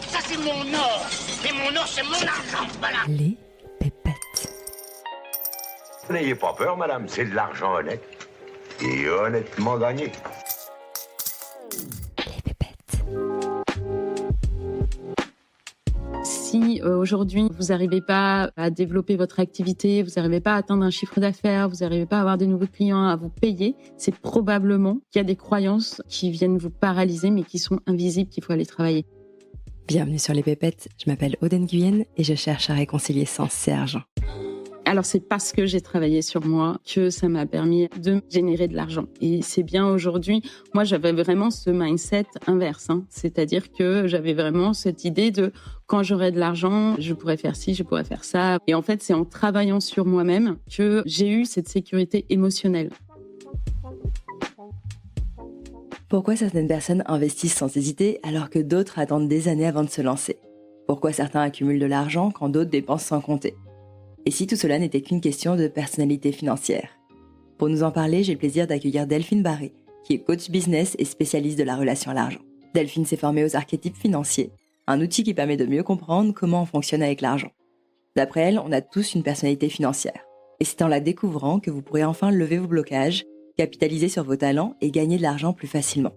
Ça, c'est mon or. Et mon or, c'est mon argent. Voilà. Les pépettes. N'ayez pas peur, madame, c'est de l'argent honnête. Et honnêtement gagné. Les pépettes. Si aujourd'hui vous n'arrivez pas à développer votre activité, vous n'arrivez pas à atteindre un chiffre d'affaires, vous n'arrivez pas à avoir de nouveaux clients, à vous payer, c'est probablement qu'il y a des croyances qui viennent vous paralyser mais qui sont invisibles, qu'il faut aller travailler. Bienvenue sur Les pépettes, je m'appelle Aude Nguyen et je cherche à réconcilier sens et argent. Alors c'est parce que j'ai travaillé sur moi que ça m'a permis de générer de l'argent. Et c'est bien aujourd'hui, moi j'avais vraiment ce mindset inverse, c'est-à-dire que j'avais vraiment cette idée de quand j'aurai de l'argent, je pourrais faire ci, je pourrais faire ça. Et en fait c'est en travaillant sur moi-même que j'ai eu cette sécurité émotionnelle. Pourquoi certaines personnes investissent sans hésiter alors que d'autres attendent des années avant de se lancer? Pourquoi certains accumulent de l'argent quand d'autres dépensent sans compter? Et si tout cela n'était qu'une question de personnalité financière? Pour nous en parler, j'ai le plaisir d'accueillir Delphine Barré, qui est coach business et spécialiste de la relation à l'argent. Delphine s'est formée aux archétypes financiers, un outil qui permet de mieux comprendre comment on fonctionne avec l'argent. D'après elle, on a tous une personnalité financière. Et c'est en la découvrant que vous pourrez enfin lever vos blocages, capitaliser sur vos talents et gagner de l'argent plus facilement.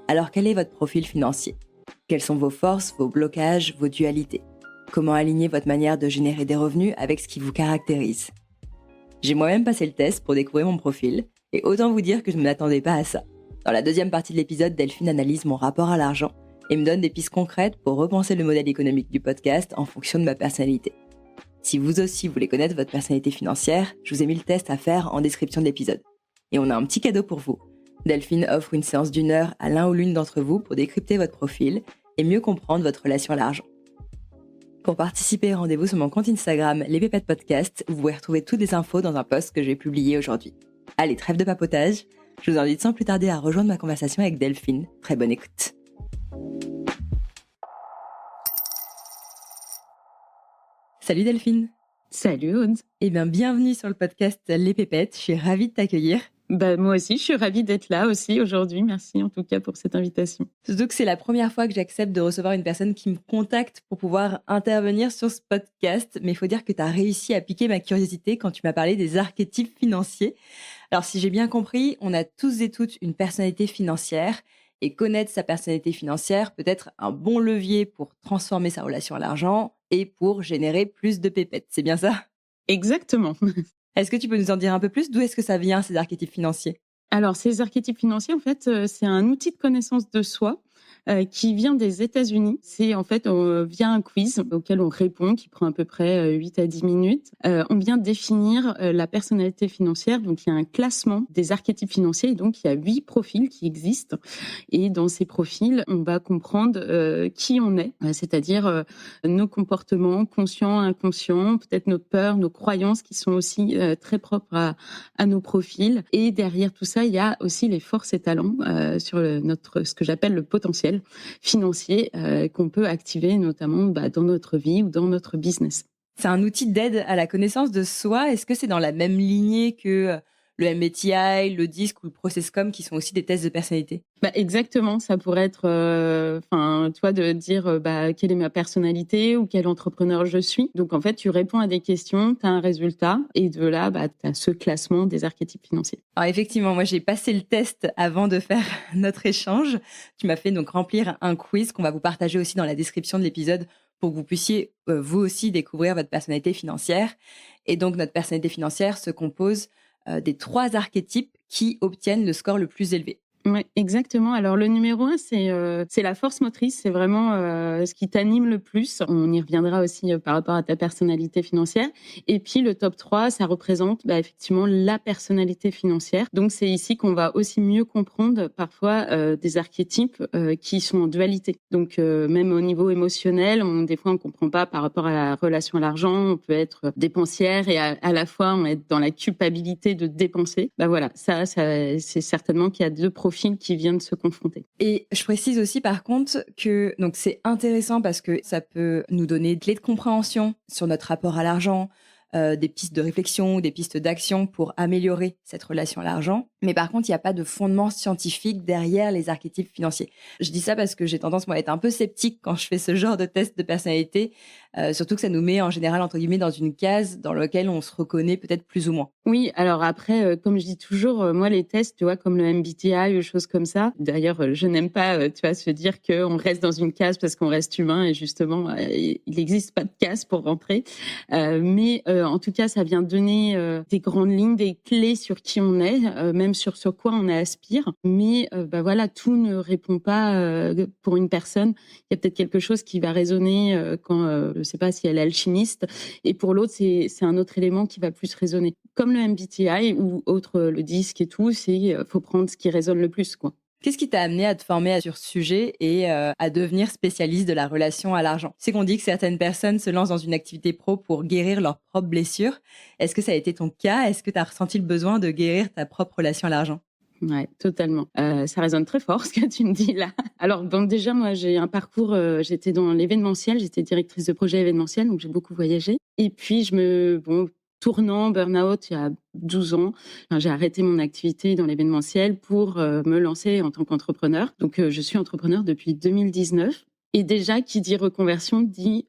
Alors quel est votre profil financier? Quelles sont vos forces, vos blocages, vos dualités? Comment aligner votre manière de générer des revenus avec ce qui vous caractérise? J'ai moi-même passé le test pour découvrir mon profil, et autant vous dire que je ne m'attendais pas à ça. Dans la deuxième partie de l'épisode, Delphine analyse mon rapport à l'argent et me donne des pistes concrètes pour repenser le modèle économique du podcast en fonction de ma personnalité. Si vous aussi voulez connaître votre personnalité financière, je vous ai mis le test à faire en description de l'épisode. Et on a un petit cadeau pour vous. Delphine offre une séance d'1 heure à l'un ou l'une d'entre vous pour décrypter votre profil et mieux comprendre votre relation à l'argent. Pour participer, rendez-vous sur mon compte Instagram, Les Pépettes Podcast, où vous pouvez retrouver toutes les infos dans un post que j'ai publié aujourd'hui. Allez, trêve de papotage, je vous invite sans plus tarder à rejoindre ma conversation avec Delphine. Très bonne écoute. Salut Delphine. Salut Aude. Eh bien, bienvenue sur le podcast Les Pépettes, je suis ravie de t'accueillir. Moi aussi, je suis ravie d'être là aussi aujourd'hui. Merci en tout cas pour cette invitation. Surtout que c'est la première fois que j'accepte de recevoir une personne qui me contacte pour pouvoir intervenir sur ce podcast. Mais il faut dire que tu as réussi à piquer ma curiosité quand tu m'as parlé des archétypes financiers. Alors si j'ai bien compris, on a tous et toutes une personnalité financière. Et connaître sa personnalité financière peut être un bon levier pour transformer sa relation à l'argent et pour générer plus de pépettes. C'est bien ça? Exactement. Est-ce que tu peux nous en dire un peu plus? D'où est-ce que ça vient, ces archétypes financiers? Alors, ces archétypes financiers, en fait, c'est un outil de connaissance de soi qui vient des États-Unis. C'est en fait via un quiz auquel on répond, qui prend à peu près 8 à 10 minutes. On vient définir la personnalité financière. Donc, il y a un classement des archétypes financiers. Et donc, il y a 8 profils qui existent. Et dans ces profils, on va comprendre qui on est, c'est-à-dire nos comportements conscients, inconscients, peut-être nos peurs, nos croyances qui sont aussi très propres à nos profils. Et derrière tout ça, il y a aussi les forces et talents sur ce que j'appelle le potentiel financier qu'on peut activer notamment dans notre vie ou dans notre business. C'est un outil d'aide à la connaissance de soi. Est-ce que c'est dans la même lignée que le MBTI, le DISC ou le Processcom qui sont aussi des tests de personnalité? Exactement, ça pourrait être de dire quelle est ma personnalité ou quel entrepreneur je suis. Donc en fait, tu réponds à des questions, tu as un résultat et de là, tu as ce classement des archétypes financiers. Alors effectivement, moi j'ai passé le test avant de faire notre échange. Tu m'as fait donc remplir un quiz qu'on va vous partager aussi dans la description de l'épisode pour que vous puissiez vous aussi découvrir votre personnalité financière. Et donc notre personnalité financière se compose des 3 archétypes qui obtiennent le score le plus élevé. Oui, exactement. Alors le numéro 1, c'est la force motrice, c'est vraiment ce qui t'anime le plus. On y reviendra aussi par rapport à ta personnalité financière. Et puis le top 3, ça représente effectivement la personnalité financière. Donc c'est ici qu'on va aussi mieux comprendre parfois des archétypes qui sont en dualité. Donc même au niveau émotionnel, des fois on comprend pas par rapport à la relation à l'argent, on peut être dépensière et à la fois on est dans la culpabilité de dépenser. Ça c'est certainement qu'il y a 2 profils qui viennent se confronter. Et je précise aussi par contre que donc c'est intéressant parce que ça peut nous donner des clés de compréhension sur notre rapport à l'argent, des pistes de réflexion, des pistes d'action pour améliorer cette relation à l'argent. Mais par contre, il n'y a pas de fondement scientifique derrière les archétypes financiers. Je dis ça parce que j'ai tendance, moi, à être un peu sceptique quand je fais ce genre de test de personnalité, surtout que ça nous met en général, entre guillemets, dans une case dans laquelle on se reconnaît peut-être plus ou moins. Oui, alors après, comme je dis toujours, moi, les tests, tu vois, comme le MBTI ou choses comme ça. D'ailleurs, je n'aime pas, tu vois, se dire qu'on reste dans une case parce qu'on reste humain et justement, il n'existe pas de case pour rentrer. Mais en tout cas, ça vient donner des grandes lignes, des clés sur qui on est, même sur quoi on aspire. Mais voilà, tout ne répond pas pour une personne. Il y a peut-être quelque chose qui va résonner quand, je sais pas si elle est alchimiste, et pour l'autre, c'est un autre élément qui va plus résonner. Comme le MBTI ou autre, le disque et tout, c'est faut prendre ce qui résonne le plus, quoi. Qu'est-ce qui t'a amené à te former sur ce sujet et à devenir spécialiste de la relation à l'argent? C'est qu'on dit que certaines personnes se lancent dans une activité pro pour guérir leurs propres blessures. Est-ce que ça a été ton cas? Est-ce que tu as ressenti le besoin de guérir ta propre relation à l'argent? Ouais, totalement. Ça résonne très fort ce que tu me dis là. Alors bon, déjà moi j'ai un parcours, j'étais dans l'événementiel, j'étais directrice de projet événementiel, donc j'ai beaucoup voyagé. Et puis tournant burn-out il y a 12 ans, j'ai arrêté mon activité dans l'événementiel pour me lancer en tant qu'entrepreneur. Donc je suis entrepreneur depuis 2019. Et déjà, qui dit reconversion dit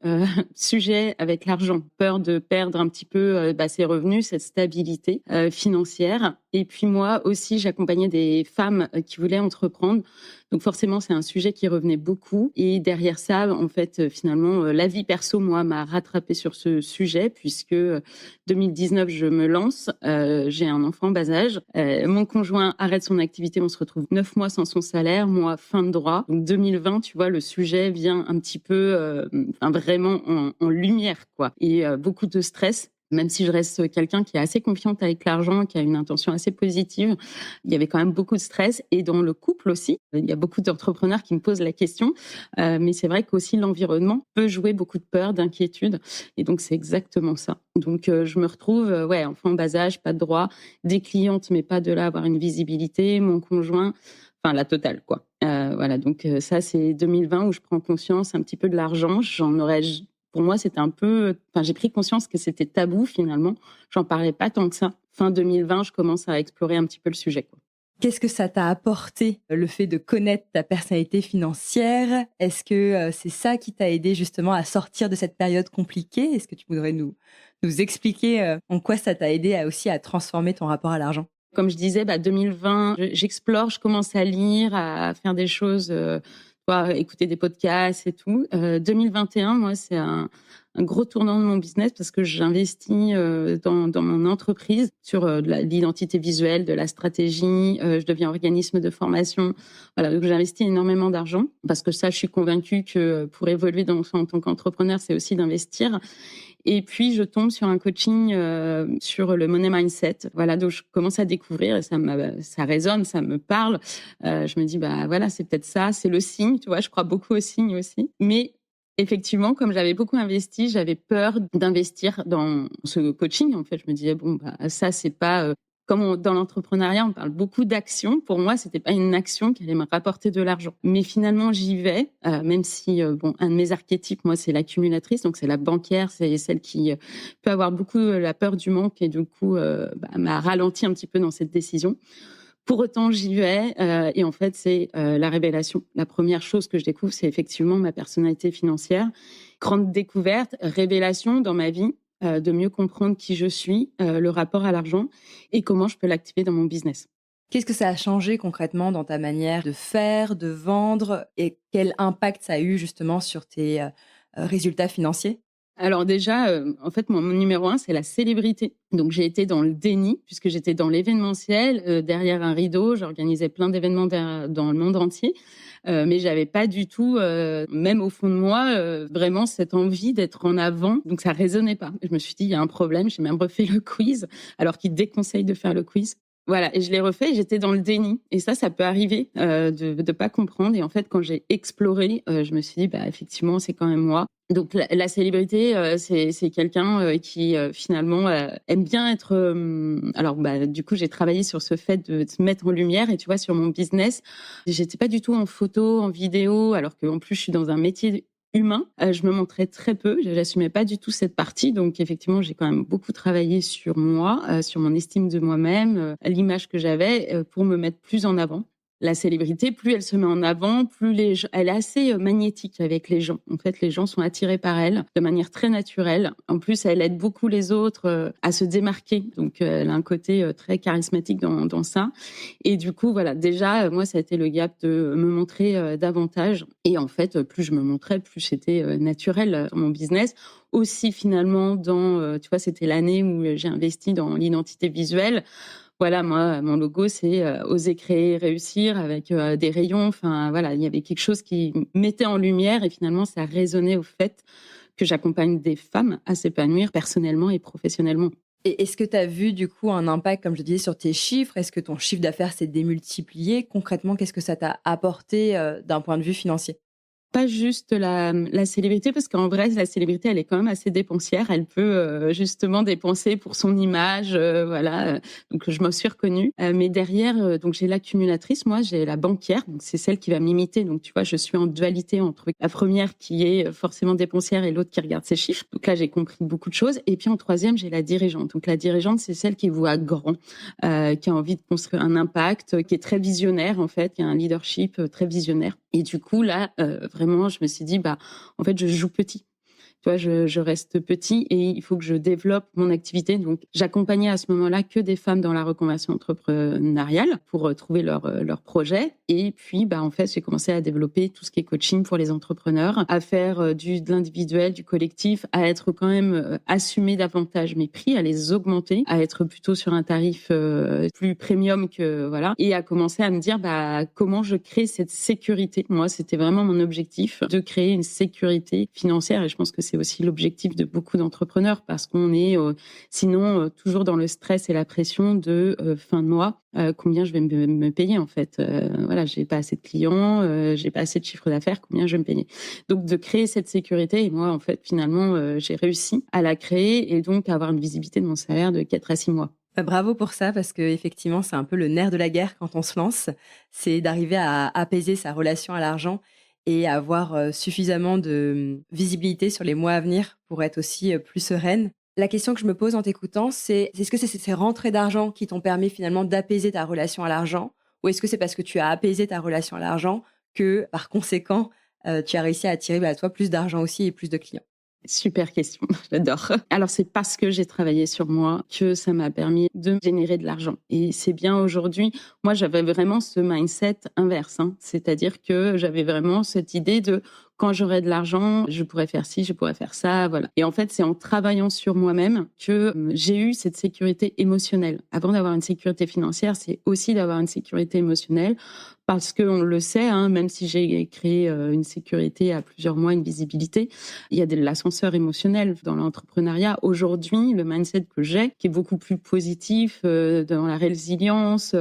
sujet avec l'argent, peur de perdre un petit peu ses revenus, cette stabilité financière. Et puis moi aussi, j'accompagnais des femmes qui voulaient entreprendre. Donc forcément, c'est un sujet qui revenait beaucoup. Et derrière ça, en fait, finalement, la vie perso, moi, m'a rattrapée sur ce sujet puisque 2019, je me lance. J'ai un enfant bas âge. Mon conjoint arrête son activité. On se retrouve 9 mois sans son salaire. Moi, fin de droit. Donc 2020, tu vois, le sujet vient un petit peu, vraiment en lumière, quoi. Et beaucoup de stress. Même si je reste quelqu'un qui est assez confiante avec l'argent, qui a une intention assez positive, il y avait quand même beaucoup de stress. Et dans le couple aussi, il y a beaucoup d'entrepreneurs qui me posent la question. Mais c'est vrai qu'aussi l'environnement peut jouer beaucoup de peur, d'inquiétude. Et donc, c'est exactement ça. Donc, je me retrouve, enfant bas âge, pas de droit, des clientes, mais pas de là avoir une visibilité, mon conjoint, enfin la totale, quoi. Voilà, donc ça, c'est 2020 où je prends conscience un petit peu de l'argent. Pour moi, c'était j'ai pris conscience que c'était tabou finalement. J'en parlais pas tant que ça. Fin 2020, je commence à explorer un petit peu le sujet, quoi. Qu'est-ce que ça t'a apporté, le fait de connaître ta personnalité financière? Est-ce que c'est ça qui t'a aidé justement à sortir de cette période compliquée? Est-ce que tu voudrais nous expliquer en quoi ça t'a aidé aussi à transformer ton rapport à l'argent? Comme je disais, 2020, j'explore, je commence à lire, à faire des choses, écouter des podcasts et tout. 2021, moi, c'est un gros tournant de mon business parce que j'investis dans mon entreprise sur de l'identité visuelle, de la stratégie. Je deviens organisme de formation. Voilà, donc j'investis énormément d'argent parce que ça, je suis convaincue que pour évoluer en tant qu'entrepreneur, c'est aussi d'investir. Et puis, je tombe sur un coaching sur le money mindset. Voilà, donc je commence à découvrir et ça résonne, ça me parle. Je me dis, voilà, c'est peut-être ça, c'est le signe, tu vois, je crois beaucoup aux signes aussi. Mais effectivement, comme j'avais beaucoup investi, j'avais peur d'investir dans ce coaching. En fait, je me disais, ça, c'est pas... Comme dans l'entrepreneuriat, on parle beaucoup d'action. Pour moi, c'était pas une action qui allait me rapporter de l'argent. Mais finalement, j'y vais, même si, un de mes archétypes, moi, c'est l'accumulatrice. Donc, c'est la banquière, c'est celle qui peut avoir beaucoup la peur du manque et du coup, m'a ralenti un petit peu dans cette décision. Pour autant, j'y vais et en fait, c'est la révélation. La première chose que je découvre, c'est effectivement ma personnalité financière. Grande découverte, révélation dans ma vie. De mieux comprendre qui je suis, le rapport à l'argent et comment je peux l'activer dans mon business. Qu'est-ce que ça a changé concrètement dans ta manière de faire, de vendre et quel impact ça a eu justement sur tes résultats financiers? Alors déjà, en fait, mon numéro 1, c'est la célébrité. Donc j'ai été dans le déni puisque j'étais dans l'événementiel, derrière un rideau. J'organisais plein d'événements dans le monde entier. Mais j'avais pas du tout, même au fond de moi, vraiment cette envie d'être en avant. Donc ça résonnait pas. Je me suis dit, il y a un problème. J'ai même refait le quiz, alors qu'ils déconseillent de faire le quiz. Voilà, et je l'ai refait et j'étais dans le déni. Et ça peut arriver de pas comprendre. Et en fait, quand j'ai exploré, je me suis dit, effectivement, c'est quand même moi. Donc la célébrité, c'est quelqu'un qui finalement aime bien être. Alors du coup, j'ai travaillé sur ce fait de se mettre en lumière. Et tu vois, sur mon business, j'étais pas du tout en photo, en vidéo, alors qu'en plus, je suis dans un métier humain. Je me montrais très peu, j'assumais pas du tout cette partie. Donc effectivement, j'ai quand même beaucoup travaillé sur moi, sur mon estime de moi-même, l'image que j'avais, pour me mettre plus en avant. La célébrité, plus elle se met en avant, plus elle est assez magnétique avec les gens. En fait, les gens sont attirés par elle de manière très naturelle. En plus, elle aide beaucoup les autres à se démarquer. Donc, elle a un côté très charismatique dans ça. Et du coup, voilà, déjà, moi, ça a été le gap de me montrer davantage. Et en fait, plus je me montrais, plus c'était naturel dans mon business. Aussi, finalement, tu vois, c'était l'année où j'ai investi dans l'identité visuelle. Voilà, moi, mon logo, c'est oser créer, réussir avec des rayons. Enfin, voilà, il y avait quelque chose qui mettait en lumière et finalement, ça résonnait au fait que j'accompagne des femmes à s'épanouir personnellement et professionnellement. Et est-ce que tu as vu du coup un impact, comme je disais, sur tes chiffres? Est-ce que ton chiffre d'affaires s'est démultiplié? Concrètement, qu'est-ce que ça t'a apporté d'un point de vue financier? Pas juste la célébrité, parce qu'en vrai, la célébrité, elle est quand même assez dépensière. Elle peut justement dépenser pour son image, voilà. Donc, je m'en suis reconnue. Mais derrière, donc j'ai l'accumulatrice, moi, j'ai la banquière. Donc, c'est celle qui va m'imiter. Donc, tu vois, je suis en dualité entre la première qui est forcément dépensière et l'autre qui regarde ses chiffres. Donc là, j'ai compris beaucoup de choses. Et puis, en troisième, j'ai la dirigeante. Donc, la dirigeante, c'est celle qui voit grand, qui a envie de construire un impact, qui est très visionnaire, en fait, qui a un leadership très visionnaire. Et du coup, là, vraiment, je me suis dit, en fait, je joue petit. Tu vois, je reste petit et il faut que je développe mon activité. Donc, j'accompagnais à ce moment-là que des femmes dans la reconversion entrepreneuriale pour trouver leur projet. Et puis, en fait, j'ai commencé à développer tout ce qui est coaching pour les entrepreneurs, à faire de l'individuel, du collectif, à être quand même assumer davantage mes prix, à les augmenter, à être plutôt sur un tarif plus premium que voilà, et à commencer à me dire comment je crée cette sécurité. Moi, c'était vraiment mon objectif de créer une sécurité financière et je pense que c'est aussi l'objectif de beaucoup d'entrepreneurs parce qu'on est sinon toujours dans le stress et la pression de fin de mois. Combien je vais me payer en fait. Voilà, j'ai pas assez de clients, j'ai pas assez de chiffre d'affaires, combien je vais me payer. Donc de créer cette sécurité et moi en fait finalement j'ai réussi à la créer et donc à avoir une visibilité de mon salaire de 4 à 6 mois. Bravo pour ça, parce que effectivement, c'est un peu le nerf de la guerre quand on se lance, c'est d'arriver à apaiser sa relation à l'argent et avoir suffisamment de visibilité sur les mois à venir pour être aussi plus sereine. La question que je me pose en t'écoutant, c'est est-ce que c'est ces rentrées d'argent qui t'ont permis finalement d'apaiser ta relation à l'argent, ou est-ce que c'est parce que tu as apaisé ta relation à l'argent que, par conséquent, tu as réussi à attirer à toi plus d'argent aussi et plus de clients? Super question, j'adore. Alors c'est parce que j'ai travaillé sur moi que ça m'a permis de générer de l'argent. Et c'est bien aujourd'hui, moi j'avais vraiment ce mindset inverse, c'est-à-dire que j'avais vraiment cette idée de quand j'aurai de l'argent, je pourrais faire ci, je pourrais faire ça, voilà. Et en fait, c'est en travaillant sur moi-même que j'ai eu cette sécurité émotionnelle. Avant d'avoir une sécurité financière, c'est aussi d'avoir une sécurité émotionnelle parce qu'on le sait, même si j'ai créé une sécurité à plusieurs mois, une visibilité, il y a de l'ascenseur émotionnel dans l'entrepreneuriat. Aujourd'hui, le mindset que j'ai, qui est beaucoup plus positif, dans la résilience,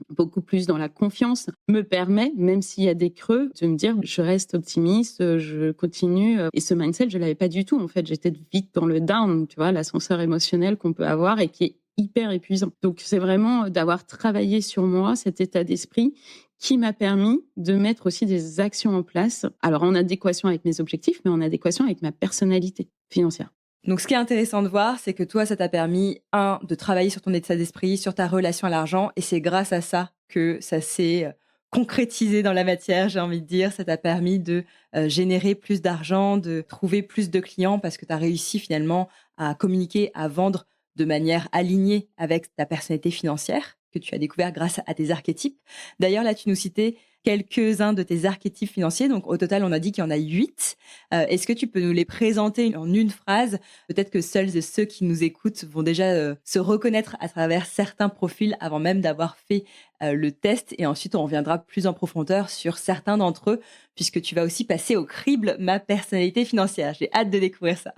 beaucoup plus dans la confiance, me permet, même s'il y a des creux, de me dire je reste optimiste, je continue. Et ce mindset, je l'avais pas du tout. En fait, j'étais vite dans le down, tu vois, l'ascenseur émotionnel qu'on peut avoir et qui est hyper épuisant. Donc, c'est vraiment d'avoir travaillé sur moi, cet état d'esprit qui m'a permis de mettre aussi des actions en place. Alors, en adéquation avec mes objectifs, mais en adéquation avec ma personnalité financière. Donc, ce qui est intéressant de voir, c'est que toi, ça t'a permis, de travailler sur ton état d'esprit, sur ta relation à l'argent, et c'est grâce à ça que ça s'est concrétisé dans la matière, j'ai envie de dire. Ça t'a permis de générer plus d'argent, de trouver plus de clients, parce que tu as réussi finalement à communiquer, à vendre de manière alignée avec ta personnalité financière, que tu as découvert grâce à tes archétypes. D'ailleurs, là, tu nous citais quelques-uns de tes archétypes financiers. Donc, au total, on a dit qu'il y en a 8. Est-ce que tu peux nous les présenter en une phrase? Peut-être que seuls et ceux qui nous écoutent vont déjà se reconnaître à travers certains profils avant même d'avoir fait le test. Et ensuite, on reviendra plus en profondeur sur certains d'entre eux, puisque tu vas aussi passer au crible ma personnalité financière. J'ai hâte de découvrir ça.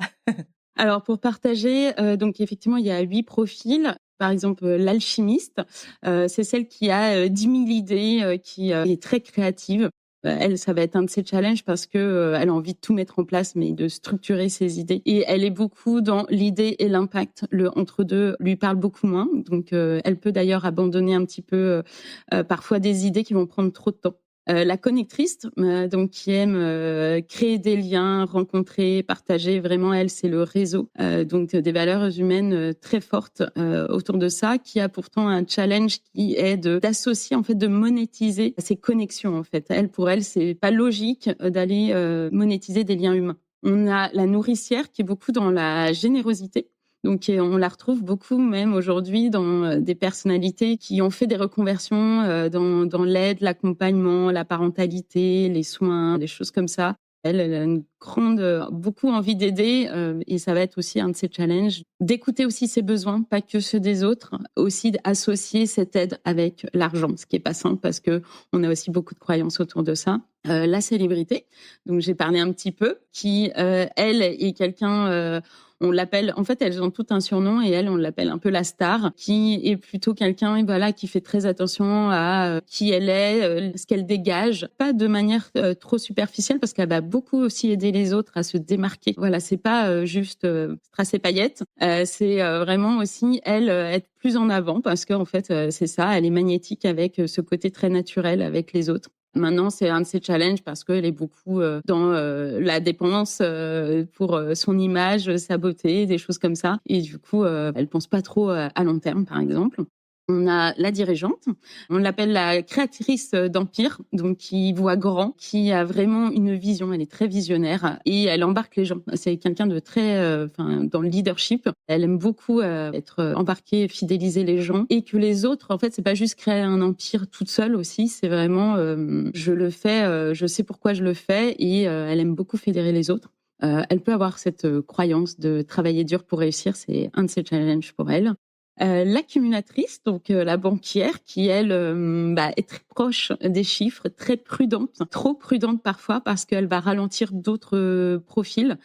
Alors, pour partager, donc effectivement, il y a 8 profils. Par exemple, l'alchimiste, c'est celle qui a 10 000 idées, qui est très créative. Elle, ça va être un de ses challenges parce que elle a envie de tout mettre en place, mais de structurer ses idées. Et elle est beaucoup dans l'idée et l'impact. Le entre deux lui parle beaucoup moins. Donc, elle peut d'ailleurs abandonner un petit peu parfois des idées qui vont prendre trop de temps. La connectrice, donc qui aime créer des liens, rencontrer, partager. Vraiment, elle, c'est le réseau. Donc des valeurs humaines très fortes autour de ça, qui a pourtant un challenge qui est d'associer, en fait, de monétiser ces connexions. En fait, pour elle, c'est pas logique d'aller monétiser des liens humains. On a la nourricière qui est beaucoup dans la générosité. Donc, on la retrouve beaucoup même aujourd'hui dans des personnalités qui ont fait des reconversions dans l'aide, l'accompagnement, la parentalité, les soins, des choses comme ça. Elle a une beaucoup envie d'aider et ça va être aussi un de ses challenges, d'écouter aussi ses besoins, pas que ceux des autres, aussi d'associer cette aide avec l'argent, ce qui est pas simple parce que on a aussi beaucoup de croyances autour de ça. La célébrité, donc j'ai parlé un petit peu, qui elle est quelqu'un, on l'appelle, en fait elles ont tout un surnom et elle on l'appelle un peu la star, qui est plutôt quelqu'un voilà qui fait très attention à qui elle est, ce qu'elle dégage, pas de manière trop superficielle parce qu'elle va beaucoup aussi aider les autres à se démarquer. Voilà, c'est pas juste strass et paillettes, c'est vraiment aussi elle être plus en avant parce qu'en fait c'est ça, elle est magnétique avec ce côté très naturel avec les autres. Maintenant, c'est un de ses challenges parce qu'elle est beaucoup dans la dépense pour son image, sa beauté, des choses comme ça. Et du coup, elle pense pas trop à long terme, par exemple. On a la dirigeante, on l'appelle la créatrice d'empire, donc qui voit grand, qui a vraiment une vision, elle est très visionnaire et elle embarque les gens. C'est quelqu'un de très, dans le leadership. Elle aime beaucoup être embarquée, fidéliser les gens et que les autres, en fait, c'est pas juste créer un empire toute seule aussi, c'est vraiment, je le fais, je sais pourquoi je le fais et elle aime beaucoup fédérer les autres. Elle peut avoir cette croyance de travailler dur pour réussir, c'est un de ses challenges pour elle. L'accumulatrice, donc la banquière, qui elle est très proche des chiffres, très prudente, trop prudente parfois parce qu'elle va ralentir d'autres profils.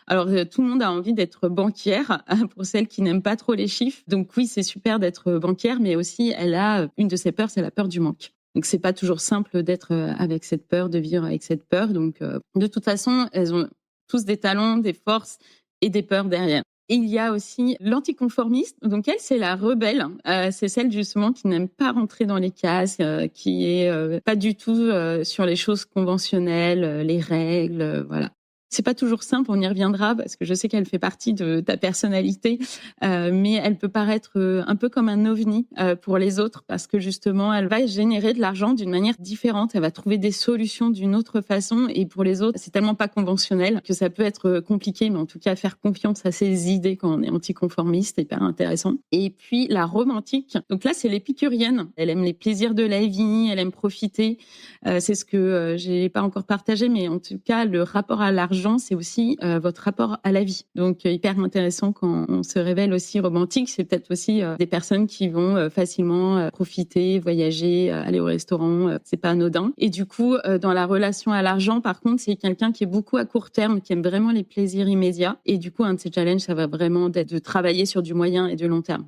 Alors tout le monde a envie d'être banquière, pour celles qui n'aiment pas trop les chiffres. Donc oui, c'est super d'être banquière, mais aussi elle a une de ses peurs, c'est la peur du manque. Donc c'est pas toujours simple d'être avec cette peur, de vivre avec cette peur. Donc de toute façon, elles ont tous des talents, des forces et des peurs derrière. Et il y a aussi l'anticonformiste. Donc elle, c'est la rebelle. C'est celle justement qui n'aime pas rentrer dans les cases, qui est pas du tout sur les choses conventionnelles, les règles, voilà. C'est pas toujours simple, on y reviendra parce que je sais qu'elle fait partie de ta personnalité, mais elle peut paraître un peu comme un ovni pour les autres parce que justement, elle va générer de l'argent d'une manière différente, elle va trouver des solutions d'une autre façon et pour les autres, c'est tellement pas conventionnel que ça peut être compliqué, mais en tout cas, faire confiance à ses idées quand on est anticonformiste, c'est hyper intéressant. Et puis, la romantique, donc là, c'est l'épicurienne. Elle aime les plaisirs de la vie, elle aime profiter. C'est ce que j'ai pas encore partagé, mais en tout cas, le rapport à l'argent, c'est aussi votre rapport à la vie. Donc, hyper intéressant quand on se révèle aussi romantique. C'est peut-être aussi des personnes qui vont facilement profiter, voyager, aller au restaurant. C'est pas anodin. Et du coup, dans la relation à l'argent, par contre, c'est quelqu'un qui est beaucoup à court terme, qui aime vraiment les plaisirs immédiats. Et du coup, un de ses challenges, ça va vraiment être de travailler sur du moyen et du long terme.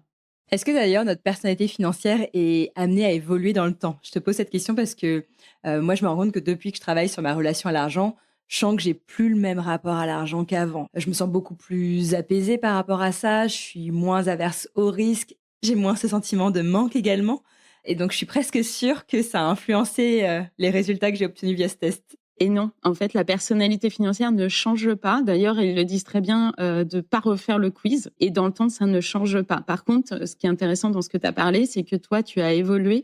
Est-ce que d'ailleurs notre personnalité financière est amenée à évoluer dans le temps? Je te pose cette question parce que moi, je me rends compte que depuis que je travaille sur ma relation à l'argent, je sens que j'ai plus le même rapport à l'argent qu'avant. Je me sens beaucoup plus apaisée par rapport à ça, je suis moins averse au risque, j'ai moins ce sentiment de manque également. Et donc, je suis presque sûre que ça a influencé les résultats que j'ai obtenus via ce test. Et non, en fait, la personnalité financière ne change pas. D'ailleurs, ils le disent très bien de pas refaire le quiz. Et dans le temps, ça ne change pas. Par contre, ce qui est intéressant dans ce que tu as parlé, c'est que toi, tu as évolué,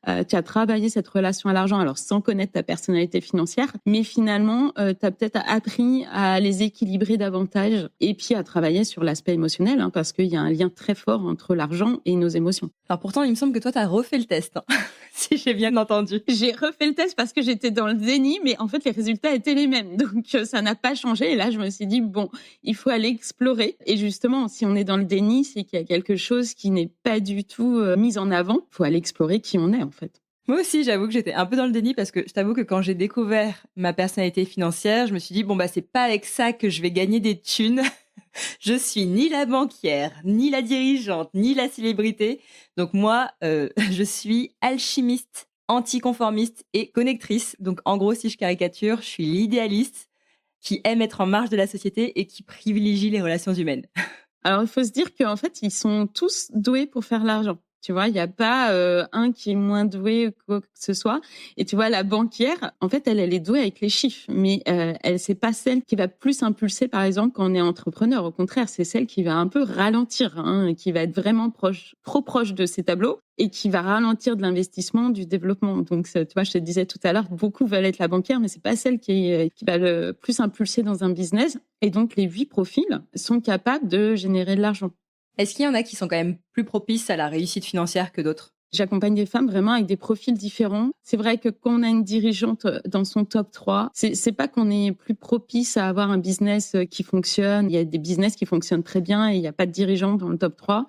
tu as travaillé cette relation à l'argent, alors sans connaître ta personnalité financière, mais finalement, tu as peut-être appris à les équilibrer davantage et puis à travailler sur l'aspect émotionnel, hein, parce qu'il y a un lien très fort entre l'argent et nos émotions. Alors pourtant, il me semble que toi, tu as refait le test, hein, si j'ai bien entendu. J'ai refait le test parce que j'étais dans le déni, mais en fait, les résultats étaient les mêmes. Donc, ça n'a pas changé. Et là, je me suis dit, bon, il faut aller explorer. Et justement, si on est dans le déni, c'est qu'il y a quelque chose qui n'est pas du tout mis en avant. Il faut aller explorer qui on est, en fait. Moi aussi, j'avoue que j'étais un peu dans le déni parce que je t'avoue que quand j'ai découvert ma personnalité financière, je me suis dit, bon, c'est pas avec ça que je vais gagner des thunes. Je suis ni la banquière, ni la dirigeante, ni la célébrité. Donc moi, je suis alchimiste, anticonformiste et connectrice. Donc en gros, si je caricature, je suis l'idéaliste qui aime être en marge de la société et qui privilégie les relations humaines. Alors, il faut se dire qu'en fait, ils sont tous doués pour faire l'argent. Tu vois, il n'y a pas un qui est moins doué ou quoi que ce soit. Et tu vois, la banquière, en fait, elle est douée avec les chiffres, mais c'est pas celle qui va plus impulser, par exemple, quand on est entrepreneur. Au contraire, c'est celle qui va un peu ralentir, qui va être vraiment trop proche de ses tableaux et qui va ralentir de l'investissement, du développement. Donc, tu vois, je te disais tout à l'heure, beaucoup veulent être la banquière, mais c'est pas celle qui va le plus impulser dans un business. Et donc, les 8 profils sont capables de générer de l'argent. Est-ce qu'il y en a qui sont quand même plus propices à la réussite financière que d'autres ? J'accompagne des femmes vraiment avec des profils différents. C'est vrai que quand on a une dirigeante dans son top 3, c'est pas qu'on est plus propice à avoir un business qui fonctionne. Il y a des business qui fonctionnent très bien et il n'y a pas de dirigeante dans le top 3.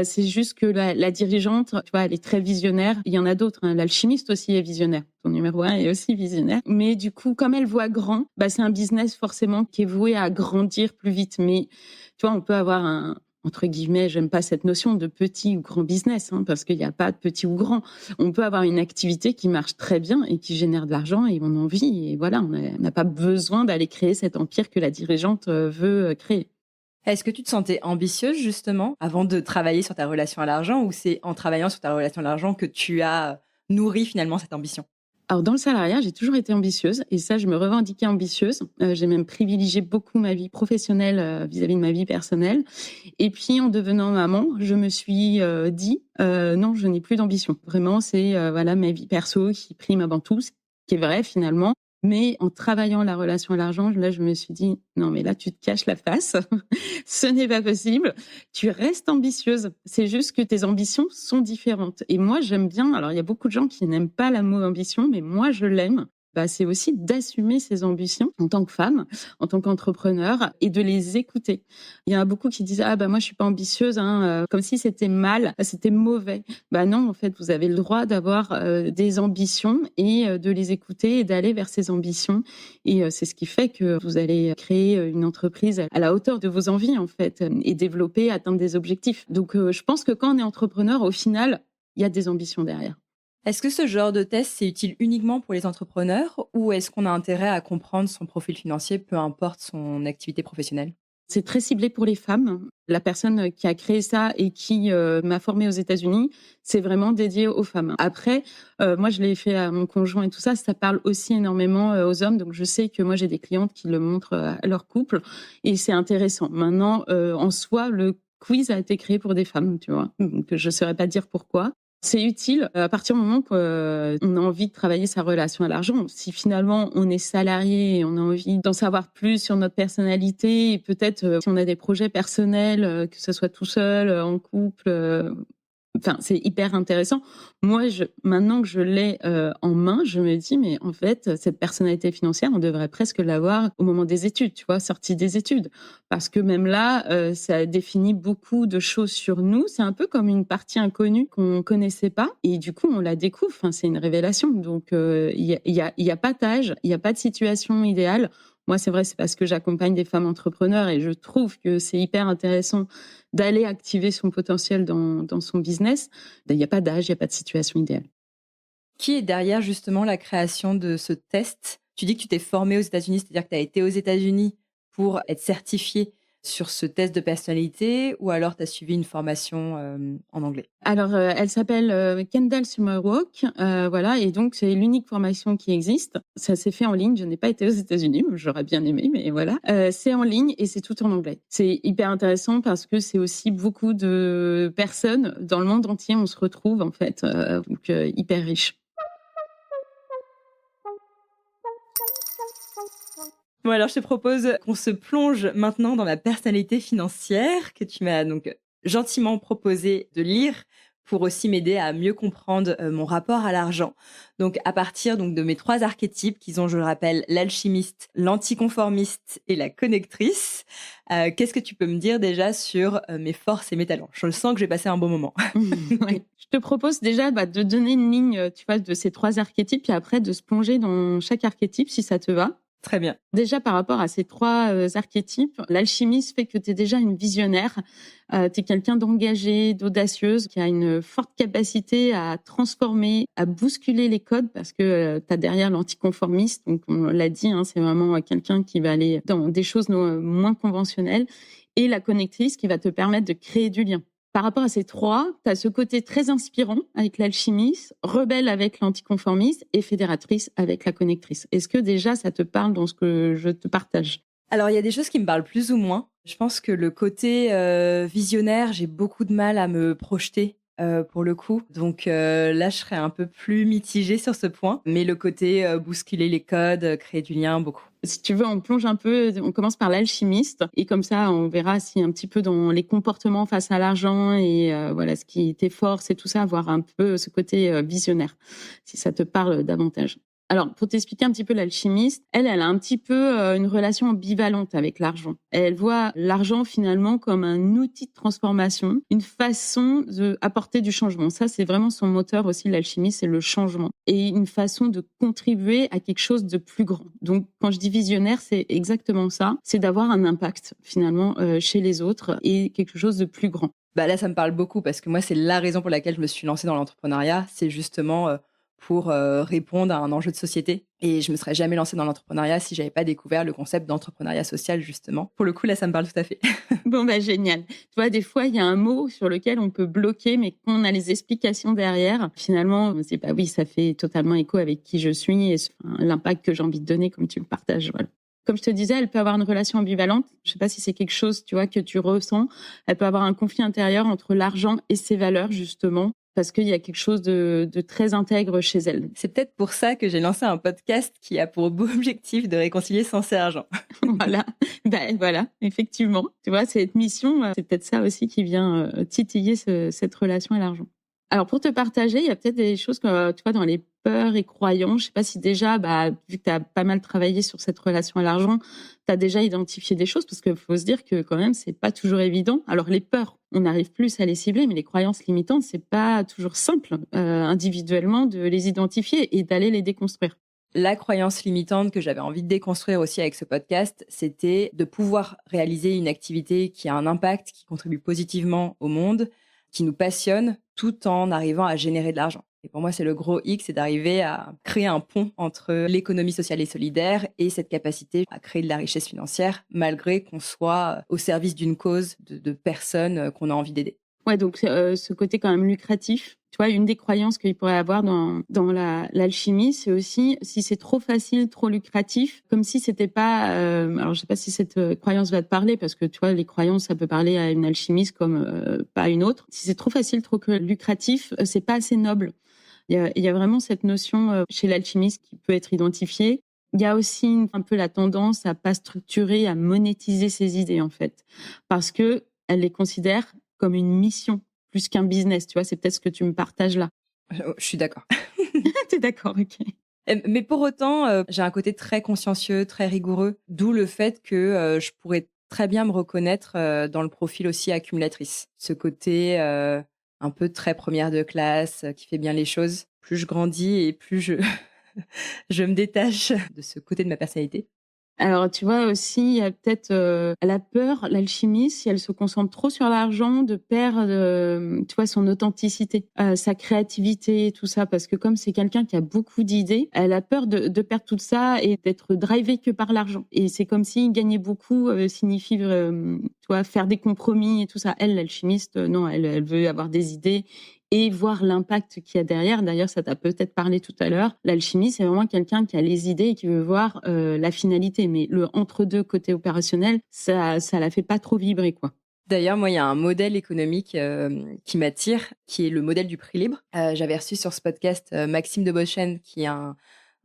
C'est juste que la dirigeante, tu vois, elle est très visionnaire. Il y en a d'autres. L'alchimiste aussi est visionnaire. Ton numéro 1 est aussi visionnaire. Mais du coup, comme elle voit grand, c'est un business forcément qui est voué à grandir plus vite. Mais tu vois, on peut avoir entre guillemets, j'aime pas cette notion de petit ou grand business, parce qu'il n'y a pas de petit ou grand. On peut avoir une activité qui marche très bien et qui génère de l'argent et on en vit. Et voilà, on n'a pas besoin d'aller créer cet empire que la dirigeante veut créer. Est-ce que tu te sentais ambitieuse, justement, avant de travailler sur ta relation à l'argent, ou c'est en travaillant sur ta relation à l'argent que tu as nourri finalement cette ambition ? Alors, dans le salariat, j'ai toujours été ambitieuse et ça, je me revendiquais ambitieuse. J'ai même privilégié beaucoup ma vie professionnelle vis-à-vis de ma vie personnelle. Et puis, en devenant maman, je me suis dit, non, je n'ai plus d'ambition. Vraiment, c'est ma vie perso qui prime avant tout, ce qui est vrai finalement. Mais en travaillant la relation à l'argent, là, je me suis dit, non, mais là, tu te caches la face. Ce n'est pas possible. Tu restes ambitieuse. C'est juste que tes ambitions sont différentes. Et moi, j'aime bien, alors il y a beaucoup de gens qui n'aiment pas le mot ambition, mais moi, je l'aime. C'est aussi d'assumer ses ambitions en tant que femme, en tant qu'entrepreneur et de les écouter. Il y en a beaucoup qui disent moi je suis pas ambitieuse, comme si c'était mal, c'était mauvais. Non, en fait, vous avez le droit d'avoir des ambitions et de les écouter et d'aller vers ces ambitions. Et c'est ce qui fait que vous allez créer une entreprise à la hauteur de vos envies en fait et développer, atteindre des objectifs. Donc je pense que quand on est entrepreneur, au final, il y a des ambitions derrière. Est-ce que ce genre de test, c'est utile uniquement pour les entrepreneurs ou est-ce qu'on a intérêt à comprendre son profil financier, peu importe son activité professionnelle ? C'est très ciblé pour les femmes. La personne qui a créé ça et qui m'a formée aux États-Unis, c'est vraiment dédié aux femmes. Après, moi, je l'ai fait à mon conjoint et tout ça. Ça parle aussi énormément aux hommes. Donc, je sais que moi, j'ai des clientes qui le montrent à leur couple et c'est intéressant. Maintenant, en soi, le quiz a été créé pour des femmes, tu vois. Donc, je ne saurais pas dire pourquoi. C'est utile à partir du moment qu'on a envie de travailler sa relation à l'argent. Si finalement on est salarié et on a envie d'en savoir plus sur notre personnalité et peut-être si on a des projets personnels, que ce soit tout seul, en couple, c'est hyper intéressant. Moi, maintenant que je l'ai en main, je me dis, mais en fait, cette personnalité financière, on devrait presque l'avoir au moment des études, tu vois, sortie des études. Parce que même là, ça définit beaucoup de choses sur nous. C'est un peu comme une partie inconnue qu'on ne connaissait pas. Et du coup, on la découvre. C'est une révélation. Donc, il y a pas d'âge, il n'y a pas de situation idéale. Moi, c'est vrai, c'est parce que j'accompagne des femmes entrepreneurs et je trouve que c'est hyper intéressant d'aller activer son potentiel dans son business. Il n'y a pas d'âge, il n'y a pas de situation idéale. Qui est derrière justement la création de ce test ? Tu dis que tu t'es formée aux États-Unis, c'est-à-dire que tu as été aux États-Unis pour être certifiée sur ce test de personnalité ou alors tu as suivi une formation en anglais ? Alors, elle s'appelle Kendall Summerwalk, voilà, et donc c'est l'unique formation qui existe. Ça s'est fait en ligne, je n'ai pas été aux États-Unis, j'aurais bien aimé, mais voilà. C'est en ligne et c'est tout en anglais. C'est hyper intéressant parce que c'est aussi beaucoup de personnes dans le monde entier, on se retrouve en fait, donc hyper riche. Bon, alors je te propose qu'on se plonge maintenant dans la personnalité financière que tu m'as donc gentiment proposé de lire pour aussi m'aider à mieux comprendre mon rapport à l'argent. Donc à partir donc de mes 3 archétypes qui sont, je le rappelle, l'alchimiste, l'anticonformiste et la connectrice. Qu'est-ce que tu peux me dire déjà sur mes forces et mes talents ? Je sens que je vais passer un bon moment. Ouais. Je te propose déjà de donner une ligne, tu vois, de ces 3 archétypes, puis après de se plonger dans chaque archétype si ça te va. Très bien. Déjà, par rapport à ces 3 archétypes, l'alchimiste fait que tu es déjà une visionnaire. Tu es quelqu'un d'engagé, d'audacieuse, qui a une forte capacité à transformer, à bousculer les codes parce que tu as derrière l'anticonformiste. Donc, on l'a dit, c'est vraiment quelqu'un qui va aller dans des choses moins conventionnelles. Et la connectrice qui va te permettre de créer du lien. Par rapport à ces trois, tu as ce côté très inspirant avec l'alchimiste, rebelle avec l'anticonformiste et fédératrice avec la connectrice. Est-ce que déjà ça te parle dans ce que je te partage? Alors, il y a des choses qui me parlent plus ou moins. Je pense que le côté visionnaire, j'ai beaucoup de mal à me projeter pour le coup. Donc là, je serais un peu plus mitigée sur ce point. Mais le côté bousculer les codes, créer du lien, beaucoup. Si tu veux, on plonge un peu, on commence par l'alchimiste et comme ça, on verra si un petit peu dans les comportements face à l'argent et voilà ce qui t'efforce et tout ça, voir un peu ce côté visionnaire, si ça te parle davantage. Alors, pour t'expliquer un petit peu l'alchimiste, elle a un petit peu une relation ambivalente avec l'argent. Elle voit l'argent finalement comme un outil de transformation, une façon d'apporter du changement. Ça, c'est vraiment son moteur aussi, l'alchimiste, c'est le changement. Et une façon de contribuer à quelque chose de plus grand. Donc, quand je dis visionnaire, c'est exactement ça. C'est d'avoir un impact finalement chez les autres et quelque chose de plus grand. Bah là, ça me parle beaucoup parce que moi, c'est la raison pour laquelle je me suis lancée dans l'entrepreneuriat. C'est justement pour répondre à un enjeu de société. Et je me serais jamais lancée dans l'entrepreneuriat si j'avais pas découvert le concept d'entrepreneuriat social, justement. Pour le coup, là, ça me parle tout à fait. Bon, bah, génial. Tu vois, des fois, il y a un mot sur lequel on peut bloquer, mais quand on a les explications derrière, finalement, on se dit, bah oui, ça fait totalement écho avec qui je suis et l'impact que j'ai envie de donner, comme tu le partages. Voilà. Comme je te disais, elle peut avoir une relation ambivalente. Je sais pas si c'est quelque chose, tu vois, que tu ressens. Elle peut avoir un conflit intérieur entre l'argent et ses valeurs, justement, parce qu'il y a quelque chose de très intègre chez elle. C'est peut-être pour ça que j'ai lancé un podcast qui a pour objectif de réconcilier sens et argent. Voilà, ben voilà, effectivement. Tu vois, cette mission, c'est peut-être ça aussi qui vient titiller cette relation à l'argent. Alors, pour te partager, il y a peut-être des choses que, tu vois, dans les peurs et croyances, je sais pas si déjà, vu que tu as pas mal travaillé sur cette relation à l'argent, tu as déjà identifié des choses, parce qu'il faut se dire que quand même, c'est pas toujours évident. Alors, les peurs, on arrive plus à les cibler, mais les croyances limitantes, c'est pas toujours simple, individuellement, de les identifier et d'aller les déconstruire. La croyance limitante que j'avais envie de déconstruire aussi avec ce podcast, c'était de pouvoir réaliser une activité qui a un impact, qui contribue positivement au monde, qui nous passionne, tout en arrivant à générer de l'argent. Et pour moi, c'est le gros X, c'est d'arriver à créer un pont entre l'économie sociale et solidaire et cette capacité à créer de la richesse financière, malgré qu'on soit au service d'une cause de personnes qu'on a envie d'aider. Ouais, donc ce côté quand même lucratif. Tu vois, une des croyances qu'il pourrait avoir dans l'alchimie, c'est aussi si c'est trop facile, trop lucratif, comme si c'était pas. Alors, je sais pas si cette croyance va te parler, parce que tu vois, les croyances, ça peut parler à une alchimiste comme pas à une autre. Si c'est trop facile, trop lucratif, c'est pas assez noble. Il y a vraiment cette notion chez l'alchimiste qui peut être identifiée. Il y a aussi un peu la tendance à pas structurer, à monétiser ses idées en fait, parce que elle les considère comme une mission plus qu'un business. Tu vois, c'est peut-être ce que tu me partages là. Je suis d'accord. T'es d'accord, ok. Mais pour autant, j'ai un côté très consciencieux, très rigoureux, d'où le fait que je pourrais très bien me reconnaître dans le profil aussi accumulatrice. Ce côté un peu très première de classe, qui fait bien les choses. Plus je grandis et plus je me détache de ce côté de ma personnalité. Alors, tu vois aussi, il y a peut-être la peur, l'alchimiste, si elle se concentre trop sur l'argent, de perdre, tu vois, son authenticité, sa créativité, tout ça, parce que comme c'est quelqu'un qui a beaucoup d'idées, elle a peur de perdre tout ça et d'être drivée que par l'argent. Et c'est comme si gagner beaucoup signifie, tu vois, faire des compromis et tout ça. Elle, l'alchimiste, non, elle veut avoir des idées et voir l'impact qu'il y a derrière. D'ailleurs, ça t'a peut-être parlé tout à l'heure. L'alchimie, c'est vraiment quelqu'un qui a les idées et qui veut voir la finalité. Mais le entre-deux côté opérationnel, ça la fait pas trop vibrer, quoi. D'ailleurs, moi, il y a un modèle économique qui m'attire, qui est le modèle du prix libre. J'avais reçu sur ce podcast Maxime de Beauchesne, qui est un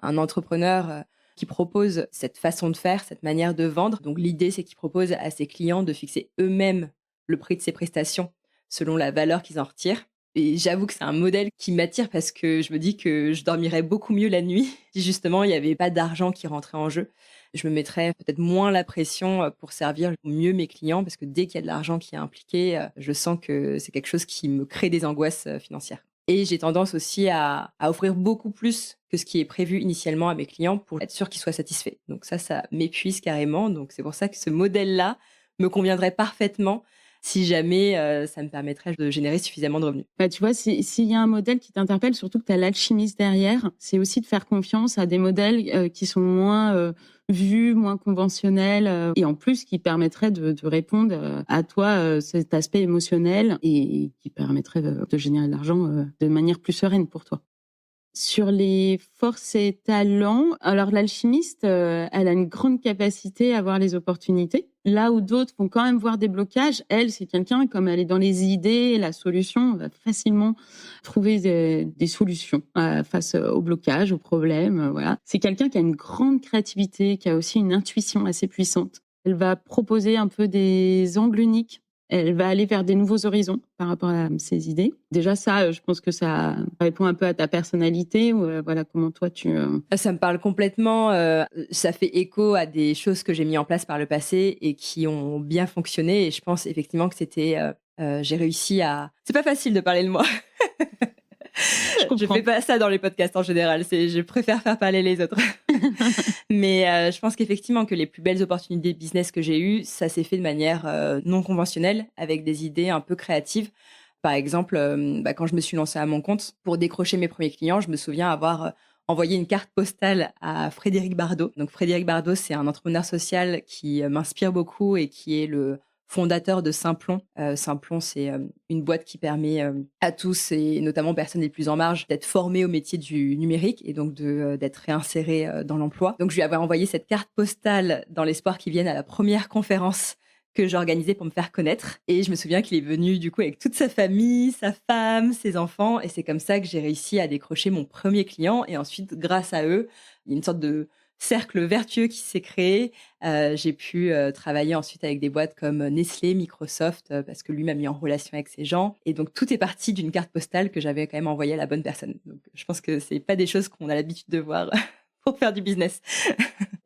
entrepreneur qui propose cette façon de faire, cette manière de vendre. Donc, l'idée, c'est qu'il propose à ses clients de fixer eux-mêmes le prix de ses prestations selon la valeur qu'ils en retirent. Et j'avoue que c'est un modèle qui m'attire parce que je me dis que je dormirais beaucoup mieux la nuit si justement il n'y avait pas d'argent qui rentrait en jeu. Je me mettrais peut-être moins la pression pour servir mieux mes clients parce que dès qu'il y a de l'argent qui est impliqué, je sens que c'est quelque chose qui me crée des angoisses financières. Et j'ai tendance aussi à offrir beaucoup plus que ce qui est prévu initialement à mes clients pour être sûr qu'ils soient satisfaits. Donc ça m'épuise carrément. Donc c'est pour ça que ce modèle-là me conviendrait parfaitement si jamais ça me permettrait de générer suffisamment de revenus. Bah, tu vois, s'il y a un modèle qui t'interpelle, surtout que tu as l'alchimiste derrière, c'est aussi de faire confiance à des modèles qui sont moins vue, moins conventionnelle, et en plus qui permettrait de répondre à toi, cet aspect émotionnel et qui permettrait de générer de l'argent de manière plus sereine pour toi. Sur les forces et talents, alors l'alchimiste, elle a une grande capacité à voir les opportunités. Là où d'autres vont quand même voir des blocages, elle, c'est quelqu'un, comme elle est dans les idées, la solution, elle va facilement trouver des solutions face aux blocages, aux problèmes. Voilà. C'est quelqu'un qui a une grande créativité, qui a aussi une intuition assez puissante. Elle va proposer un peu des angles uniques. Elle va aller vers des nouveaux horizons par rapport à ses idées. Déjà, ça, je pense que ça répond un peu à ta personnalité ou voilà comment toi tu... Ça me parle complètement. Ça fait écho à des choses que j'ai mis en place par le passé et qui ont bien fonctionné. Et je pense effectivement que c'était... j'ai réussi à... C'est pas facile de parler de moi. Je fais pas ça dans les podcasts en général. Je préfère faire parler les autres. Mais je pense qu'effectivement que les plus belles opportunités de business que j'ai eues, ça s'est fait de manière non conventionnelle, avec des idées un peu créatives. Par exemple, quand je me suis lancée à mon compte, pour décrocher mes premiers clients, je me souviens avoir envoyé une carte postale à Frédéric Bardot. Donc Frédéric Bardot, c'est un entrepreneur social qui m'inspire beaucoup et qui est le fondateur de Simplon. Simplon, c'est une boîte qui permet à tous, et notamment aux personnes les plus en marge, d'être formés au métier du numérique et donc d'être réinsérés dans l'emploi. Donc, je lui avais envoyé cette carte postale dans l'espoir qu'il vienne à la première conférence que j'organisais pour me faire connaître. Et je me souviens qu'il est venu du coup avec toute sa famille, sa femme, ses enfants. Et c'est comme ça que j'ai réussi à décrocher mon premier client. Et ensuite, grâce à eux, il y a une sorte de cercle vertueux qui s'est créé. J'ai pu travailler ensuite avec des boîtes comme Nestlé, Microsoft, parce que lui m'a mis en relation avec ces gens. Et donc, tout est parti d'une carte postale que j'avais quand même envoyée à la bonne personne. Donc, je pense que c'est pas des choses qu'on a l'habitude de voir pour faire du business.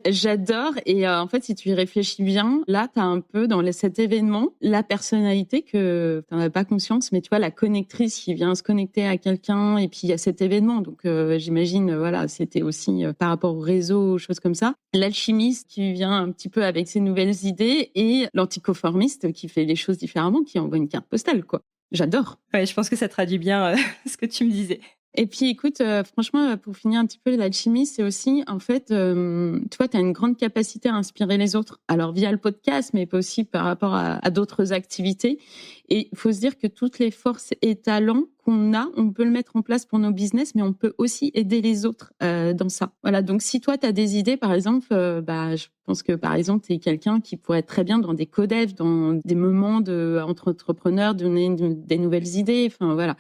J'adore. Et en fait, si tu y réfléchis bien, là, tu as un peu dans cet événement la personnalité que tu n'en as pas conscience, mais tu vois, la connectrice qui vient se connecter à quelqu'un et puis il y a cet événement. Donc, j'imagine, voilà, c'était aussi par rapport au réseau, choses comme ça. L'alchimiste qui vient un petit peu avec ses nouvelles idées et l'anticonformiste qui fait les choses différemment, qui envoie une carte postale, quoi. J'adore. Ouais, je pense que ça traduit bien ce que tu me disais. Et puis, écoute, franchement, pour finir un petit peu l'alchimie, c'est aussi, en fait, tu vois, tu as une grande capacité à inspirer les autres. Alors, via le podcast, mais pas aussi par rapport à d'autres activités. Et il faut se dire que toutes les forces et talents qu'on a, on peut le mettre en place pour nos business, mais on peut aussi aider les autres dans ça. Voilà, donc si toi, tu as des idées, par exemple, je pense que, par exemple, tu es quelqu'un qui pourrait être très bien dans des codevs, dans des moments entre entrepreneurs, donner des nouvelles idées, enfin voilà.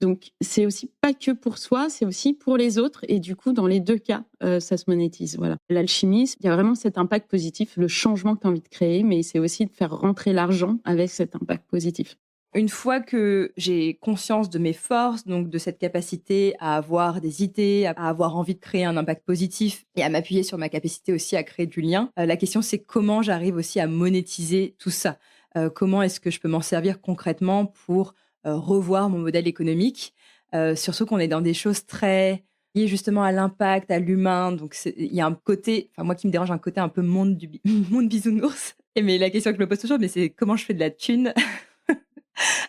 Donc, c'est aussi pas que pour soi, c'est aussi pour les autres. Et du coup, dans les deux cas, ça se monétise. Voilà. L'alchimisme, il y a vraiment cet impact positif, le changement que tu as envie de créer, mais c'est aussi de faire rentrer l'argent avec cet impact positif. Une fois que j'ai conscience de mes forces, donc de cette capacité à avoir des idées, à avoir envie de créer un impact positif et à m'appuyer sur ma capacité aussi à créer du lien, la question c'est comment j'arrive aussi à monétiser tout ça. Comment est-ce que je peux m'en servir concrètement pour revoir mon modèle économique, surtout qu'on est dans des choses très liées justement à l'impact, à l'humain. Donc il y a un côté, enfin moi qui me dérange, un côté un peu monde monde bisounours. Mais la question que je me pose toujours, mais c'est comment je fais de la thune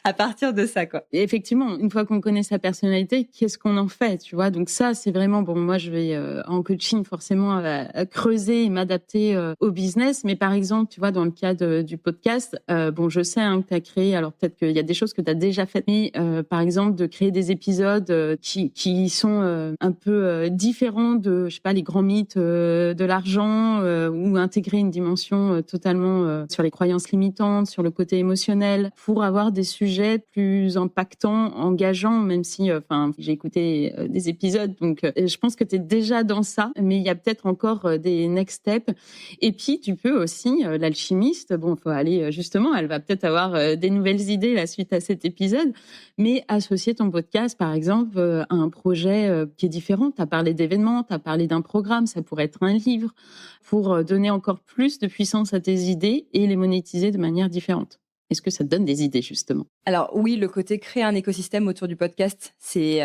à partir de ça, quoi. Et effectivement, une fois qu'on connaît sa personnalité, qu'est-ce qu'on en fait, tu vois? Donc ça, c'est vraiment, bon, moi, je vais en coaching forcément à creuser et m'adapter au business. Mais par exemple, tu vois, dans le cas du podcast, bon, je sais que tu as créé, alors peut-être qu'il y a des choses que tu as déjà faites, mais par exemple, de créer des épisodes qui sont un peu différents de, je sais pas, les grands mythes de l'argent ou intégrer une dimension totalement sur les croyances limitantes, sur le côté émotionnel, pour avoir des sujets plus impactants, engageants, même si j'ai écouté des épisodes, donc je pense que tu es déjà dans ça, mais il y a peut-être encore des next steps. Et puis, tu peux aussi, l'alchimiste, bon, il faut aller justement, elle va peut-être avoir des nouvelles idées la suite à cet épisode, mais associer ton podcast, par exemple, à un projet qui est différent. Tu as parlé d'événements, tu as parlé d'un programme, ça pourrait être un livre, pour donner encore plus de puissance à tes idées et les monétiser de manière différente. Est-ce que ça te donne des idées, justement? Alors oui, le côté créer un écosystème autour du podcast, c'est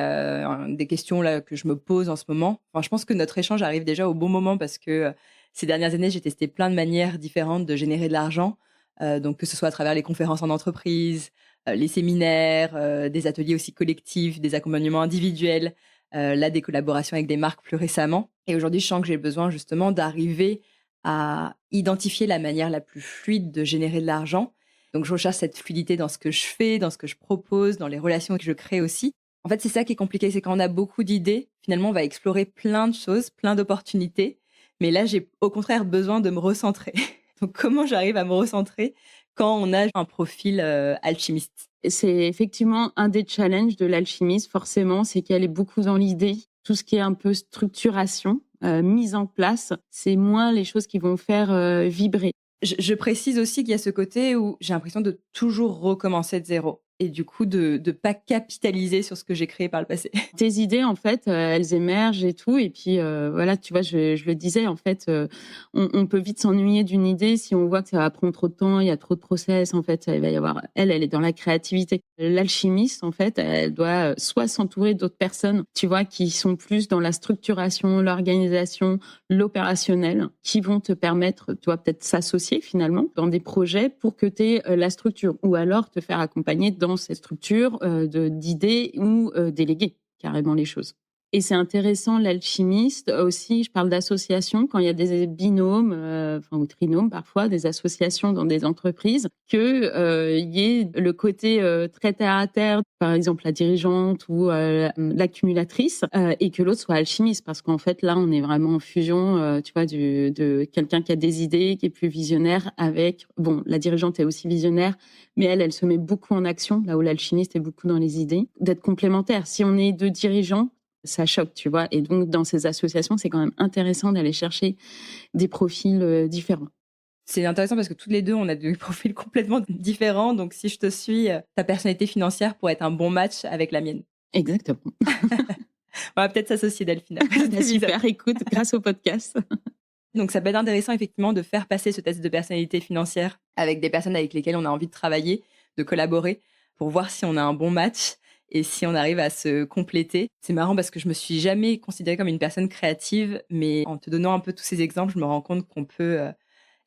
des questions là que je me pose en ce moment. Enfin, je pense que notre échange arrive déjà au bon moment parce que ces dernières années, j'ai testé plein de manières différentes de générer de l'argent. Donc que ce soit à travers les conférences en entreprise, les séminaires, des ateliers aussi collectifs, des accompagnements individuels, là des collaborations avec des marques plus récemment. Et aujourd'hui, je sens que j'ai besoin justement d'arriver à identifier la manière la plus fluide de générer de l'argent. Donc, je recherche cette fluidité dans ce que je fais, dans ce que je propose, dans les relations que je crée aussi. En fait, c'est ça qui est compliqué, c'est quand on a beaucoup d'idées, finalement, on va explorer plein de choses, plein d'opportunités. Mais là, j'ai au contraire besoin de me recentrer. Donc, comment j'arrive à me recentrer quand on a un profil alchimiste? C'est effectivement un des challenges de l'alchimiste, forcément, c'est qu'elle est beaucoup dans l'idée. Tout ce qui est un peu structuration, mise en place, c'est moins les choses qui vont faire vibrer. Je précise aussi qu'il y a ce côté où j'ai l'impression de toujours recommencer de zéro et du coup de pas capitaliser sur ce que j'ai créé par le passé. Tes idées, en fait, elles émergent et tout. Et puis, voilà, tu vois, je le disais, en fait, on peut vite s'ennuyer d'une idée si on voit que ça va prendre trop de temps, il y a trop de process. En fait, il va y avoir... Elle est dans la créativité. L'alchimiste, en fait, elle doit soit s'entourer d'autres personnes, tu vois, qui sont plus dans la structuration, l'organisation, l'opérationnel, qui vont te permettre, tu vois, peut-être s'associer finalement dans des projets pour que tu aies la structure, ou alors te faire accompagner dans cette structure d'idées ou déléguer carrément les choses. Et c'est intéressant, l'alchimiste aussi, je parle d'associations, quand il y a des binômes, ou trinômes parfois, des associations dans des entreprises, que y ait le côté très terre à terre, par exemple la dirigeante ou l'accumulatrice, et que l'autre soit alchimiste, parce qu'en fait là on est vraiment en fusion, tu vois, de quelqu'un qui a des idées, qui est plus visionnaire, avec, bon, la dirigeante est aussi visionnaire, mais elle se met beaucoup en action, là où l'alchimiste est beaucoup dans les idées, d'être complémentaire. Si on est deux dirigeants, ça choque, tu vois. Et donc, dans ces associations, c'est quand même intéressant d'aller chercher des profils différents. C'est intéressant parce que toutes les deux, on a des profils complètement différents. Donc, si je te suis, ta personnalité financière pourrait être un bon match avec la mienne. Exactement. On va peut-être s'associer, Delphine. Super, écoute, grâce au podcast. Donc, ça peut être intéressant, effectivement, de faire passer ce test de personnalité financière avec des personnes avec lesquelles on a envie de travailler, de collaborer, pour voir si on a un bon match et si on arrive à se compléter. C'est marrant parce que je me suis jamais considérée comme une personne créative, mais en te donnant un peu tous ces exemples, je me rends compte qu'on peut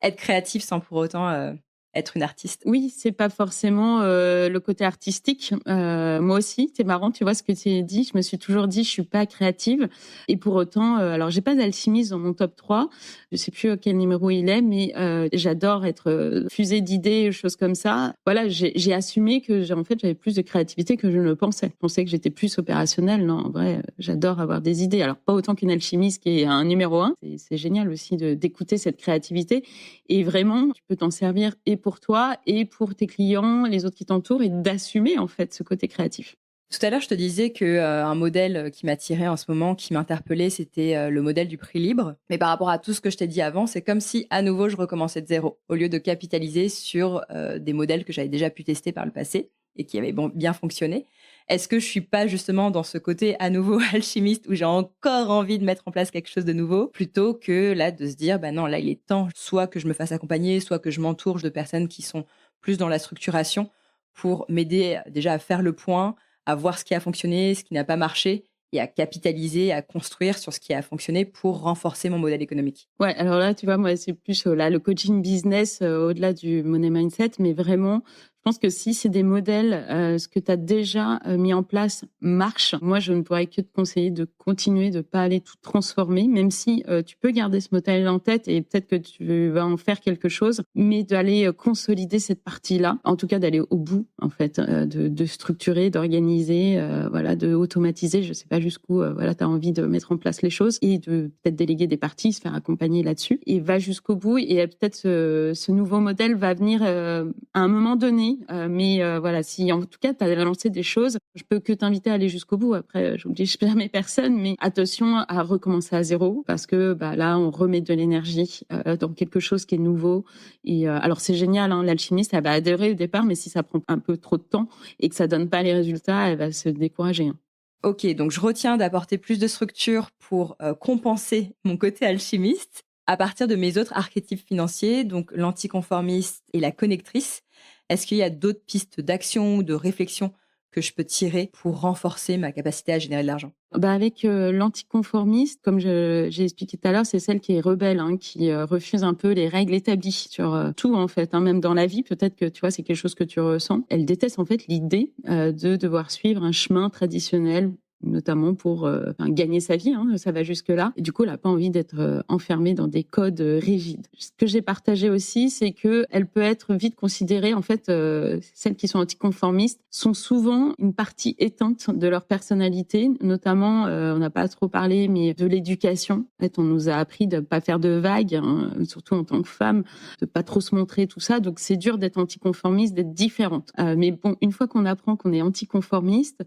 être créatif sans pour autant être une artiste. Oui, c'est pas forcément le côté artistique. Moi aussi, c'est marrant, tu vois ce que tu as dit. Je me suis toujours dit, je suis pas créative. Et pour autant, alors j'ai pas d'alchimiste dans mon top 3. Je sais plus quel numéro il est, mais j'adore être fusée d'idées, choses comme ça. Voilà, j'ai assumé que en fait, j'avais plus de créativité que je ne le pensais. Je pensais que j'étais plus opérationnelle. Non, en vrai, j'adore avoir des idées. Alors, pas autant qu'une alchimiste qui est un numéro 1. C'est génial aussi d'écouter cette créativité. Et vraiment, tu peux t'en servir et pour toi et pour tes clients, les autres qui t'entourent, et d'assumer en fait ce côté créatif. Tout à l'heure, je te disais qu'un modèle qui m'attirait en ce moment, qui m'interpellait, c'était le modèle du prix libre. Mais par rapport à tout ce que je t'ai dit avant, c'est comme si à nouveau je recommençais de zéro, au lieu de capitaliser sur des modèles que j'avais déjà pu tester par le passé et qui avaient bien fonctionné. Est-ce que je suis pas justement dans ce côté à nouveau alchimiste où j'ai encore envie de mettre en place quelque chose de nouveau, plutôt que là de se dire, bah non, là il est temps, soit que je me fasse accompagner, soit que je m'entoure de personnes qui sont plus dans la structuration pour m'aider déjà à faire le point, à voir ce qui a fonctionné, ce qui n'a pas marché, et à capitaliser, à construire sur ce qui a fonctionné pour renforcer mon modèle économique. Ouais, alors là, tu vois, moi, c'est plus là le coaching business au-delà du money mindset, mais vraiment, je pense que si c'est des modèles, ce que tu as déjà mis en place marche, moi, je ne pourrais que te conseiller de continuer, de pas aller tout transformer, même si tu peux garder ce modèle en tête et peut-être que tu vas en faire quelque chose, mais d'aller consolider cette partie-là, en tout cas d'aller au bout, en fait, de structurer, d'organiser, voilà, de automatiser, je sais pas jusqu'où, voilà, tu as envie de mettre en place les choses et de peut-être déléguer des parties, se faire accompagner là-dessus, et va jusqu'au bout, et peut-être ce nouveau modèle va venir à un moment donné. Mais voilà, si en tout cas tu as lancé des choses, je peux que t'inviter à aller jusqu'au bout. Après, j'oblige jamais personne, mais attention à recommencer à zéro, parce que là, on remet de l'énergie dans quelque chose qui est nouveau. Et alors c'est génial, hein, l'alchimiste, elle va adhérer au départ, mais si ça prend un peu trop de temps et que ça donne pas les résultats, elle va se décourager. Hein. Ok, donc je retiens d'apporter plus de structure pour compenser mon côté alchimiste à partir de mes autres archétypes financiers, donc l'anticonformiste et la connectrice. Est-ce qu'il y a d'autres pistes d'action ou de réflexion que je peux tirer pour renforcer ma capacité à générer de l'argent? Avec l'anticonformiste, comme j'ai expliqué tout à l'heure, c'est celle qui est rebelle, hein, qui refuse un peu les règles établies sur tout, en fait, hein, même dans la vie. Peut-être que tu vois, c'est quelque chose que tu ressens. Elle déteste en fait l'idée de devoir suivre un chemin traditionnel notamment pour gagner sa vie, hein, ça va jusque-là. Et du coup, elle n'a pas envie d'être enfermée dans des codes rigides. Ce que j'ai partagé aussi, c'est qu'elle peut être vite considérée, en fait, celles qui sont anticonformistes sont souvent une partie éteinte de leur personnalité, notamment, on n'a pas trop parlé, mais de l'éducation. En fait, on nous a appris de pas faire de vagues, hein, surtout en tant que femme, de pas trop se montrer, tout ça. Donc, c'est dur d'être anticonformiste, d'être différente. Mais bon, une fois qu'on apprend qu'on est anticonformiste,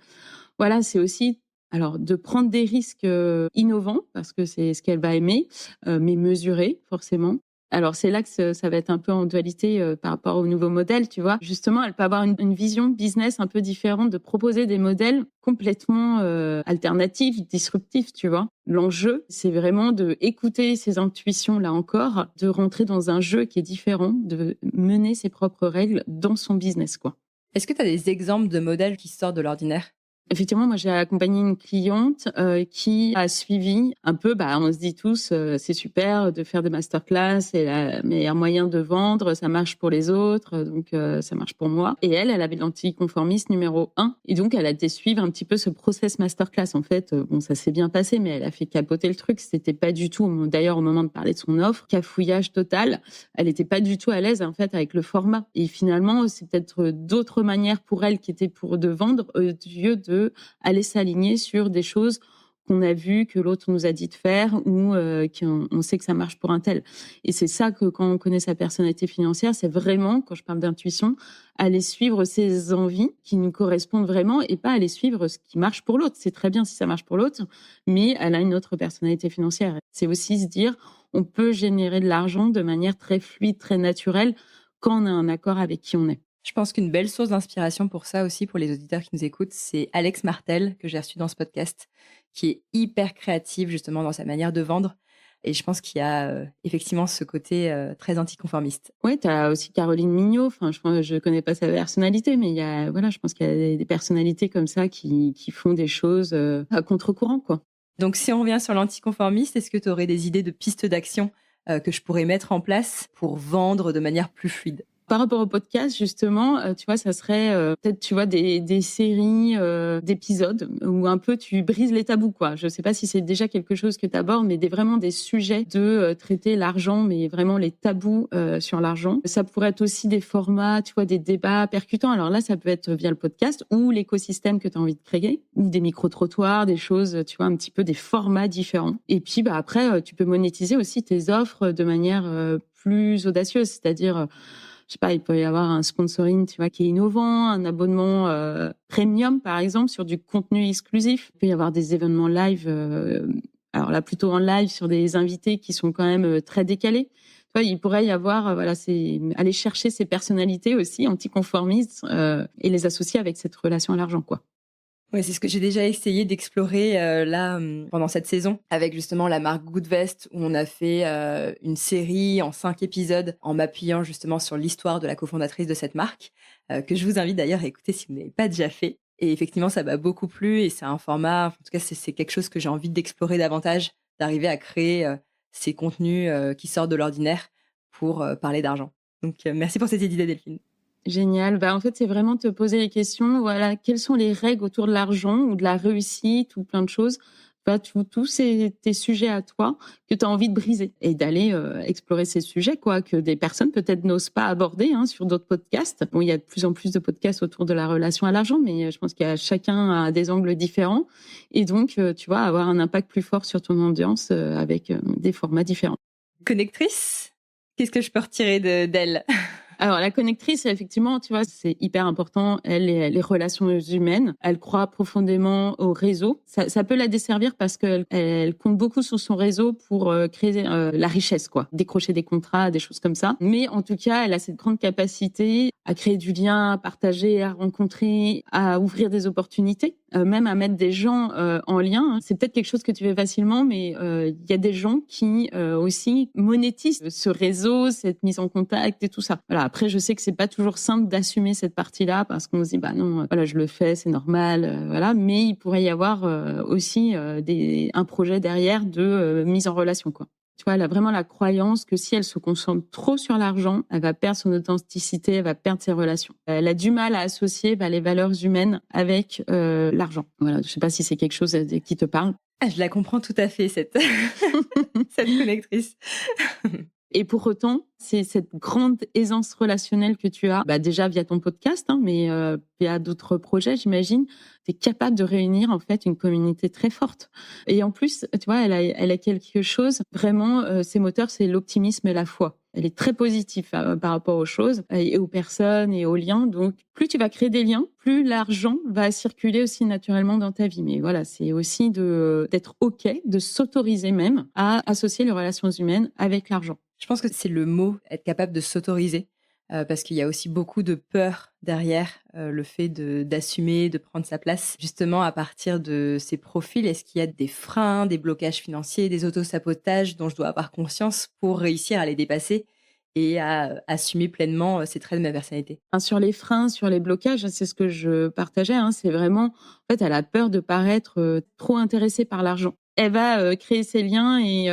voilà, c'est aussi alors de prendre des risques innovants, parce que c'est ce qu'elle va aimer, mais mesurés, forcément. Alors, c'est là que ça va être un peu en dualité par rapport au nouveau modèle, tu vois. Justement, elle peut avoir une vision business un peu différente, de proposer des modèles complètement alternatifs, disruptifs, tu vois. L'enjeu, c'est vraiment de écouter ses intuitions, là encore, de rentrer dans un jeu qui est différent, de mener ses propres règles dans son business, quoi. Est-ce que tu as des exemples de modèles qui sortent de l'ordinaire ? Effectivement, moi, j'ai accompagné une cliente qui a suivi un peu, on se dit tous, c'est super de faire des masterclass, c'est le meilleur moyen de vendre, ça marche pour les autres, donc ça marche pour moi. Et elle avait l'anticonformiste numéro 1. Et donc, elle a été suivre un petit peu ce process masterclass. En fait, ça s'est bien passé, mais elle a fait capoter le truc. C'était pas du tout, d'ailleurs, au moment de parler de son offre, cafouillage total. Elle était pas du tout à l'aise, en fait, avec le format. Et finalement, c'est peut-être d'autres manières pour elle qui étaient de vendre, au lieu de aller s'aligner sur des choses qu'on a vues, que l'autre nous a dit de faire, ou qu'on sait que ça marche pour un tel. Et c'est ça que, quand on connaît sa personnalité financière, c'est vraiment, quand je parle d'intuition, aller suivre ses envies qui nous correspondent vraiment, et pas aller suivre ce qui marche pour l'autre. C'est très bien si ça marche pour l'autre, mais elle a une autre personnalité financière. C'est aussi se dire, on peut générer de l'argent de manière très fluide, très naturelle, quand on a un accord avec qui on est. Je pense qu'une belle source d'inspiration pour ça aussi, pour les auditeurs qui nous écoutent, c'est Alex Martel, que j'ai reçu dans ce podcast, qui est hyper créative justement dans sa manière de vendre. Et je pense qu'il y a effectivement ce côté très anticonformiste. Oui, tu as aussi Caroline Mignot. Enfin, je connais pas sa personnalité, mais je pense qu'il y a des personnalités comme ça qui font des choses à contre-courant, quoi. Donc, si on revient sur l'anticonformiste, est-ce que tu aurais des idées de pistes d'action que je pourrais mettre en place pour vendre de manière plus fluide ? Par rapport au podcast, justement, tu vois, ça serait peut-être, tu vois, des séries d'épisodes où un peu tu brises les tabous, quoi. Je sais pas si c'est déjà quelque chose que tu abordes, mais vraiment des sujets de traiter l'argent, mais vraiment les tabous sur l'argent. Ça pourrait être aussi des formats, tu vois, des débats percutants. Alors là, ça peut être via le podcast ou l'écosystème que tu as envie de créer, ou des micro-trottoirs, des choses, tu vois, un petit peu des formats différents. Et puis, après, tu peux monétiser aussi tes offres de manière plus audacieuse, c'est-à-dire... je sais pas, il peut y avoir un sponsoring, tu vois, qui est innovant, un abonnement premium, par exemple, sur du contenu exclusif. Il peut y avoir des événements live, alors là, plutôt en live, sur des invités qui sont quand même très décalés. Tu vois, il pourrait y avoir, c'est aller chercher ces personnalités aussi anticonformistes et les associer avec cette relation à l'argent, quoi. Oui, c'est ce que j'ai déjà essayé d'explorer pendant cette saison, avec justement la marque Goodvest, où on a fait une série en 5 épisodes en m'appuyant justement sur l'histoire de la cofondatrice de cette marque, que je vous invite d'ailleurs à écouter si vous n'avez pas déjà fait. Et effectivement, ça m'a beaucoup plu et c'est un format, en tout cas, c'est quelque chose que j'ai envie d'explorer davantage, d'arriver à créer ces contenus qui sortent de l'ordinaire pour parler d'argent. Donc, merci pour cette idée, Delphine. Génial. En fait, c'est vraiment te poser les questions. Voilà, quelles sont les règles autour de l'argent ou de la réussite ou plein de choses. Tous tes sujets à toi que tu as envie de briser et d'aller explorer ces sujets, quoi, que des personnes peut-être n'osent pas aborder sur d'autres podcasts. Bon, il y a de plus en plus de podcasts autour de la relation à l'argent, mais je pense qu'il y a chacun a des angles différents. Et donc, tu vas avoir un impact plus fort sur ton audience avec des formats différents. Connectrice, qu'est-ce que je peux retirer d'elle ? Alors, la connectrice, effectivement, tu vois, c'est hyper important. Elle, les relations humaines, elle croit profondément au réseau. Ça peut la desservir parce qu'elle compte beaucoup sur son réseau pour créer la richesse, quoi. Décrocher des contrats, des choses comme ça. Mais en tout cas, elle a cette grande capacité à créer du lien, à partager, à rencontrer, à ouvrir des opportunités, même à mettre des gens en lien. C'est peut-être quelque chose que tu fais facilement, mais il y a des gens qui aussi monétisent ce réseau, cette mise en contact et tout ça. Voilà. Après, je sais que c'est pas toujours simple d'assumer cette partie-là parce qu'on se dit non, voilà, je le fais, c'est normal, voilà. Mais il pourrait y avoir aussi un projet derrière de mise en relation, quoi. Tu vois, elle a vraiment la croyance que si elle se concentre trop sur l'argent, elle va perdre son authenticité, elle va perdre ses relations. Elle a du mal à associer les valeurs humaines avec l'argent. Voilà, je sais pas si c'est quelque chose qui te parle. Ah, je la comprends tout à fait, cette, cette connectrice. Et pour autant, c'est cette grande aisance relationnelle que tu as, déjà via ton podcast, mais via d'autres projets, j'imagine, tu es capable de réunir en fait une communauté très forte. Et en plus, tu vois, elle a quelque chose, vraiment, ses moteurs, c'est l'optimisme et la foi. Elle est très positive par rapport aux choses et aux personnes et aux liens. Donc, plus tu vas créer des liens, plus l'argent va circuler aussi naturellement dans ta vie. Mais voilà, c'est aussi d'être OK, de s'autoriser même à associer les relations humaines avec l'argent. Je pense que c'est le mot, être capable de s'autoriser, parce qu'il y a aussi beaucoup de peur derrière le fait d'assumer, de prendre sa place. Justement, à partir de ces profils, est-ce qu'il y a des freins, des blocages financiers, des autosabotages dont je dois avoir conscience pour réussir à les dépasser et à assumer pleinement ces traits de ma personnalité? Sur les freins, sur les blocages, c'est ce que je partageais, c'est vraiment, en fait, elle a peur de paraître trop intéressée par l'argent. Elle va créer ses liens et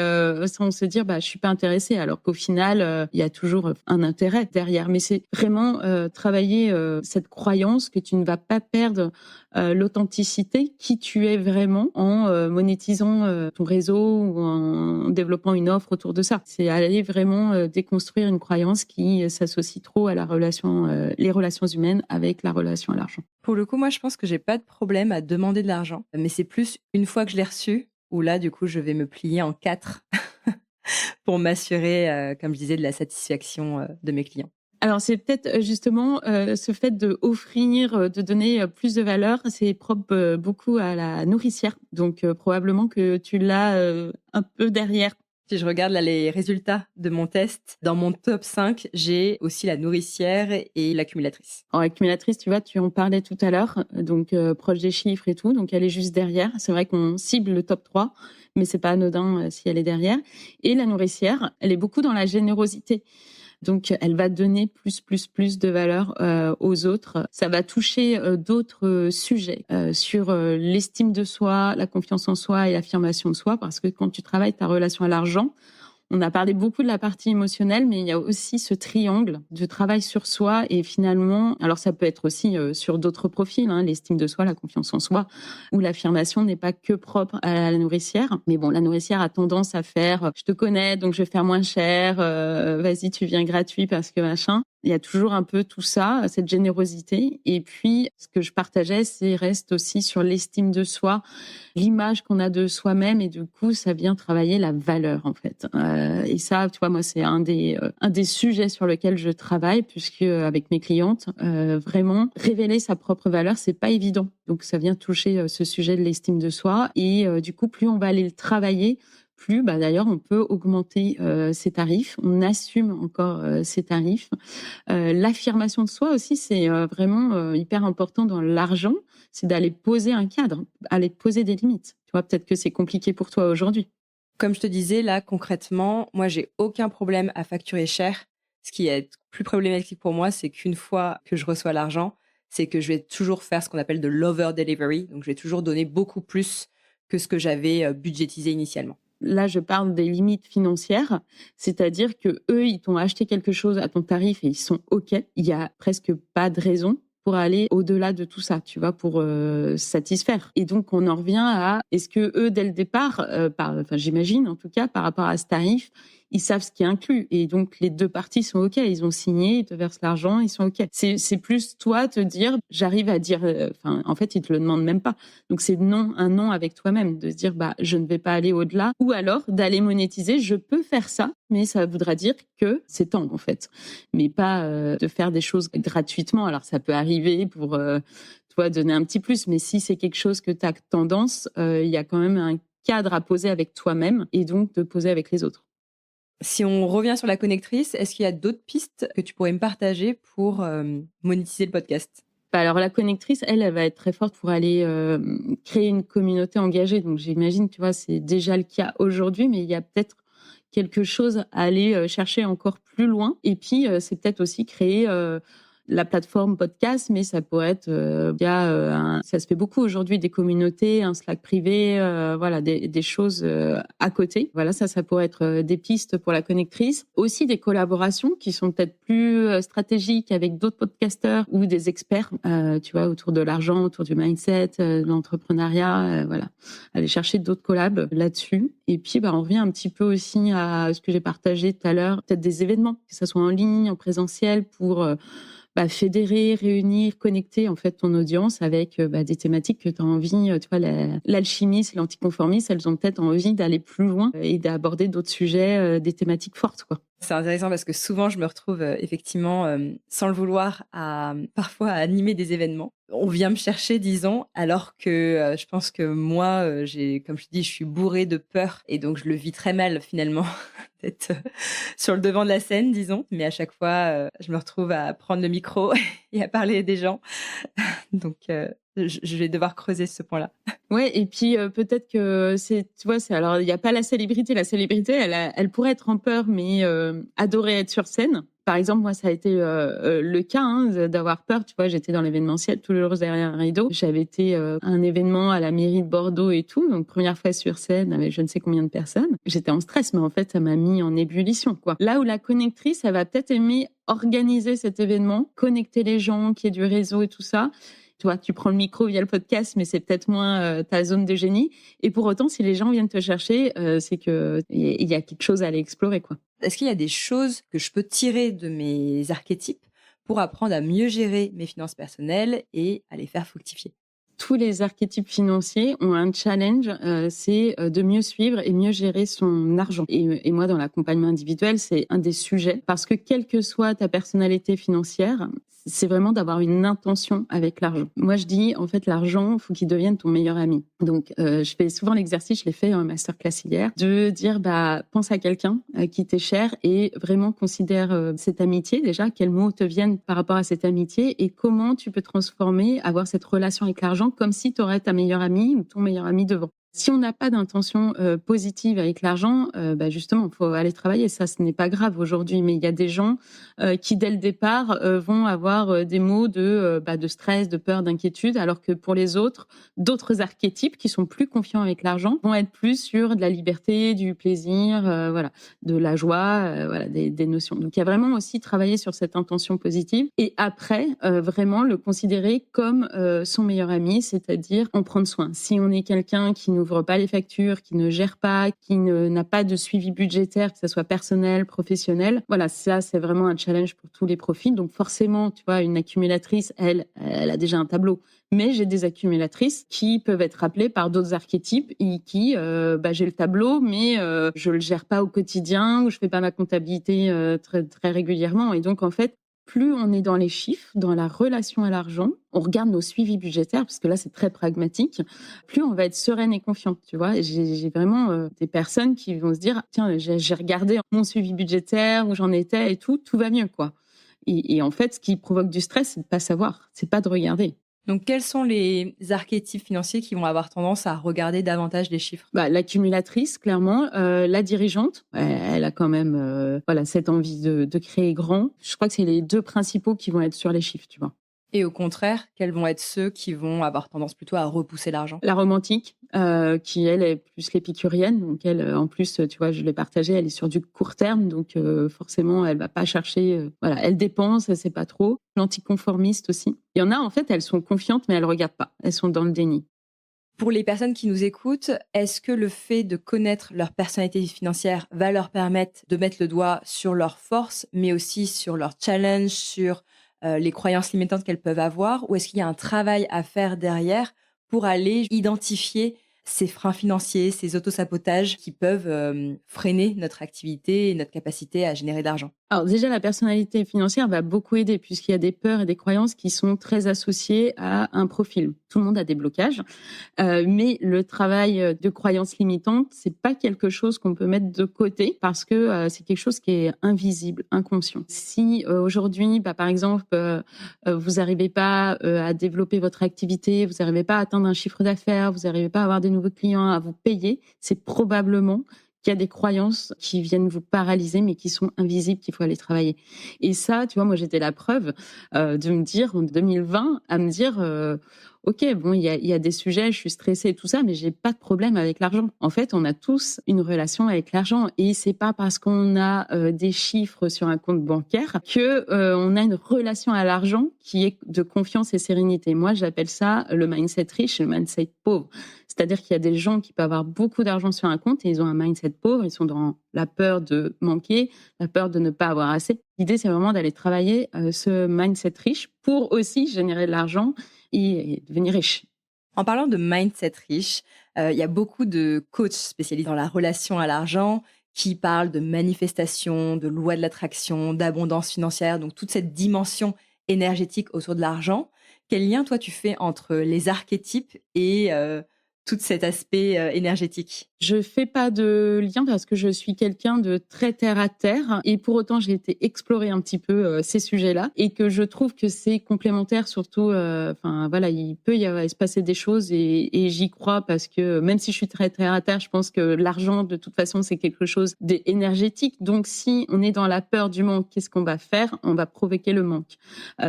sans se dire je suis pas intéressée, alors qu'au final il y a toujours un intérêt derrière. Mais c'est vraiment travailler cette croyance que tu ne vas pas perdre l'authenticité qui tu es vraiment en monétisant ton réseau ou en développant une offre autour de ça. C'est aller vraiment déconstruire une croyance qui s'associe trop à la relation, les relations humaines avec la relation à l'argent. Pour le coup, moi, je pense que j'ai pas de problème à demander de l'argent, mais c'est plus une fois que je l'ai reçu, où là, du coup, je vais me plier en 4 pour m'assurer, comme je disais, de la satisfaction de mes clients. Alors, c'est peut-être justement ce fait d'offrir, de donner plus de valeur, c'est propre beaucoup à la nourricière. Donc, probablement que tu l'as un peu derrière. Si je regarde là les résultats de mon test, dans mon top 5, j'ai aussi la nourricière et l'accumulatrice. En accumulatrice, tu vois, tu en parlais tout à l'heure, donc proche des chiffres et tout, donc elle est juste derrière. C'est vrai qu'on cible le top 3, mais c'est pas anodin si elle est derrière. Et la nourricière, elle est beaucoup dans la générosité. Donc, elle va donner plus de valeur aux autres. Ça va toucher d'autres sujets sur l'estime de soi, la confiance en soi et l'affirmation de soi, parce que quand tu travailles ta relation à l'argent, on a parlé beaucoup de la partie émotionnelle, mais il y a aussi ce triangle de travail sur soi et finalement, alors ça peut être aussi sur d'autres profils, l'estime de soi, la confiance en soi, où l'affirmation n'est pas que propre à la nourricière. Mais bon, la nourricière a tendance à faire « je te connais, donc je vais faire moins cher, vas-y, tu viens gratuit parce que machin ». Il y a toujours un peu tout ça, cette générosité. Et puis, ce que je partageais, reste aussi sur l'estime de soi, l'image qu'on a de soi-même. Et du coup, ça vient travailler la valeur, en fait. Et ça, tu vois, moi, c'est un des sujets sur lesquels je travaille, puisque avec mes clientes, vraiment, révéler sa propre valeur, c'est pas évident. Donc, ça vient toucher ce sujet de l'estime de soi. Et du coup, plus on va aller le travailler, plus d'ailleurs on peut augmenter ses tarifs, on assume encore ses tarifs. L'affirmation de soi aussi, c'est vraiment hyper important dans l'argent, c'est d'aller poser un cadre, aller poser des limites. Tu vois, peut-être que c'est compliqué pour toi aujourd'hui. Comme je te disais, là, concrètement, moi, j'ai aucun problème à facturer cher. Ce qui est plus problématique pour moi, c'est qu'une fois que je reçois l'argent, c'est que je vais toujours faire ce qu'on appelle de l'over delivery. Donc, je vais toujours donner beaucoup plus que ce que j'avais budgétisé initialement. Là, je parle des limites financières, c'est-à-dire que eux, ils t'ont acheté quelque chose à ton tarif et ils sont OK. Il y a presque pas de raison pour aller au-delà de tout ça, tu vois, pour satisfaire. Et donc, on en revient à, est-ce que eux, dès le départ, j'imagine en tout cas, par rapport à ce tarif, ils savent ce qui est inclus. Et donc, les deux parties sont OK. Ils ont signé, ils te versent l'argent, ils sont OK. C'est plus toi te dire, j'arrive à dire, en fait, ils te le demandent même pas. Donc, c'est un non avec toi-même, de se dire, je ne vais pas aller au-delà. Ou alors, d'aller monétiser, je peux faire ça, mais ça voudra dire que c'est tant, en fait. Mais pas de faire des choses gratuitement. Alors, ça peut arriver pour, toi, donner un petit plus. Mais si c'est quelque chose que tu as tendance, il y a quand même un cadre à poser avec toi-même et donc de poser avec les autres. Si on revient sur la connectrice, est-ce qu'il y a d'autres pistes que tu pourrais me partager pour monétiser le podcast ? Alors, la connectrice, elle va être très forte pour aller créer une communauté engagée. Donc, j'imagine, tu vois, c'est déjà le cas aujourd'hui, mais il y a peut-être quelque chose à aller chercher encore plus loin. Et puis, c'est peut-être aussi créer la plateforme podcast, mais ça pourrait être ça se fait beaucoup aujourd'hui, des communautés, un Slack privé, voilà, des choses à côté. Voilà, ça pourrait être des pistes pour la connectrice. Aussi des collaborations qui sont peut-être plus stratégiques avec d'autres podcasteurs ou des experts, tu vois, autour de l'argent, autour du mindset, de l'entrepreneuriat, voilà. Aller chercher d'autres collabs là-dessus. Et puis, on revient un petit peu aussi à ce que j'ai partagé tout à l'heure, peut-être des événements, que ça soit en ligne, en présentiel, pour fédérer, réunir, connecter en fait ton audience avec des thématiques que tu as envie. Tu vois, l'alchimiste, l'anticonformiste, elles ont peut-être envie d'aller plus loin et d'aborder d'autres sujets, des thématiques fortes, quoi. C'est intéressant parce que souvent, je me retrouve effectivement, sans le vouloir, parfois à animer des événements. On vient me chercher, disons, alors que je pense que moi, comme je te dis, je suis bourrée de peur et donc je le vis très mal finalement d'être sur le devant de la scène, disons. Mais à chaque fois, je me retrouve à prendre le micro et à parler des gens. Donc, je vais devoir creuser ce point-là. Ouais, et puis peut-être que alors il y a pas la célébrité. La célébrité, elle pourrait être en peur, mais adorer être sur scène. Par exemple, moi, ça a été le cas d'avoir peur. Tu vois, j'étais dans l'événementiel, tout le rose derrière un rideau. J'avais été à un événement à la mairie de Bordeaux et tout, donc première fois sur scène avec je ne sais combien de personnes. J'étais en stress, mais en fait, ça m'a mis en ébullition, quoi. Là où la connectrice, elle va peut-être aimer organiser cet événement, connecter les gens, qu'il y ait du réseau et tout ça. Tu vois, tu prends le micro via le podcast, mais c'est peut-être moins ta zone de génie. Et pour autant, si les gens viennent te chercher, c'est que il y a quelque chose à aller explorer, quoi. Est-ce qu'il y a des choses que je peux tirer de mes archétypes pour apprendre à mieux gérer mes finances personnelles et à les faire fructifier? Tous les archétypes financiers ont un challenge, c'est de mieux suivre et mieux gérer son argent. Et moi, dans l'accompagnement individuel, c'est un des sujets parce que quelle que soit ta personnalité financière, c'est vraiment d'avoir une intention avec l'argent. Moi, je dis, en fait, l'argent, il faut qu'il devienne ton meilleur ami. Donc, je fais souvent l'exercice, je l'ai fait en masterclass hier, de dire, pense à quelqu'un qui t'est cher et vraiment considère cette amitié déjà, quels mots te viennent par rapport à cette amitié et comment tu peux transformer, avoir cette relation avec l'argent comme si tu aurais ta meilleure amie ou ton meilleur ami devant. Si on n'a pas d'intention positive avec l'argent, justement, il faut aller travailler. Ça, ce n'est pas grave aujourd'hui, mais il y a des gens qui, dès le départ, vont avoir des mots de stress, de peur, d'inquiétude, alors que pour les autres, d'autres archétypes qui sont plus confiants avec l'argent vont être plus sur de la liberté, du plaisir, de la joie, des notions. Donc, il y a vraiment aussi travailler sur cette intention positive et après, vraiment le considérer comme son meilleur ami, c'est-à-dire en prendre soin. Si on est quelqu'un qui n'ouvre pas les factures, qui ne gère pas, qui n'a pas de suivi budgétaire, que ce soit personnel, professionnel. Voilà, ça, c'est vraiment un challenge pour tous les profils. Donc forcément, tu vois, une accumulatrice, elle a déjà un tableau. Mais j'ai des accumulatrices qui peuvent être appelées par d'autres archétypes et qui, j'ai le tableau, mais je le gère pas au quotidien ou je fais pas ma comptabilité très, très régulièrement. Et donc, en fait, plus on est dans les chiffres, dans la relation à l'argent, on regarde nos suivis budgétaires, parce que là, c'est très pragmatique, plus on va être sereine et confiante, tu vois. Et j'ai vraiment des personnes qui vont se dire, tiens, j'ai regardé mon suivi budgétaire, où j'en étais et tout va mieux, quoi. Et en fait, ce qui provoque du stress, c'est de pas savoir, c'est pas de regarder. Donc, quels sont les archétypes financiers qui vont avoir tendance à regarder davantage les chiffres? L'accumulatrice, clairement. La dirigeante, elle a quand même cette envie de créer grand. Je crois que c'est les deux principaux qui vont être sur les chiffres, tu vois. Et au contraire, quels vont être ceux qui vont avoir tendance plutôt à repousser l'argent? La romantique, qui elle est plus l'épicurienne. Donc elle, en plus, tu vois, je l'ai partagée, elle est sur du court terme, donc forcément, elle va pas chercher. Elle dépense, elle sait pas trop. L'anticonformiste aussi. Il y en a, en fait, elles sont confiantes, mais elles regardent pas. Elles sont dans le déni. Pour les personnes qui nous écoutent, est-ce que le fait de connaître leur personnalité financière va leur permettre de mettre le doigt sur leurs forces, mais aussi sur leurs challenges, sur les croyances limitantes qu'elles peuvent avoir, ou est-ce qu'il y a un travail à faire derrière pour aller identifier ces freins financiers, ces autosabotages qui peuvent freiner notre activité et notre capacité à générer d'argent? Alors déjà, la personnalité financière va beaucoup aider puisqu'il y a des peurs et des croyances qui sont très associées à un profil. Tout le monde a des blocages, mais le travail de croyances limitantes, c'est pas quelque chose qu'on peut mettre de côté parce que c'est quelque chose qui est invisible, inconscient. Si aujourd'hui, par exemple, vous n'arrivez pas à développer votre activité, vous n'arrivez pas à atteindre un chiffre d'affaires, vous n'arrivez pas à avoir des nouveaux clients, à vous payer, c'est probablement qu'il y a des croyances qui viennent vous paralyser, mais qui sont invisibles, qu'il faut aller travailler. Et ça, tu vois, moi, j'étais la preuve de me dire, en 2020, à me dire... OK, bon, il y a des sujets, je suis stressée et tout ça, mais j'ai pas de problème avec l'argent. En fait, on a tous une relation avec l'argent et c'est pas parce qu'on a des chiffres sur un compte bancaire que on a une relation à l'argent qui est de confiance et sérénité. Moi, j'appelle ça le mindset riche et le mindset pauvre. C'est-à-dire qu'il y a des gens qui peuvent avoir beaucoup d'argent sur un compte et ils ont un mindset pauvre, ils sont dans la peur de manquer, la peur de ne pas avoir assez. L'idée, c'est vraiment d'aller travailler ce mindset riche pour aussi générer de l'argent et devenir riche. En parlant de mindset riche, il y a beaucoup de coachs spécialisés dans la relation à l'argent qui parlent de manifestation, de loi de l'attraction, d'abondance financière, donc toute cette dimension énergétique autour de l'argent. Quel lien, toi, tu fais entre les archétypes et tout cet aspect énergétique? Je fais pas de lien parce que je suis quelqu'un de très terre à terre et pour autant j'ai été explorer un petit peu ces sujets-là et que je trouve que c'est complémentaire surtout. Enfin voilà, il peut se passer des choses et j'y crois parce que même si je suis très terre à terre, je pense que l'argent de toute façon c'est quelque chose d'énergétique. Donc si on est dans la peur du manque, qu'est-ce qu'on va faire? On va provoquer le manque.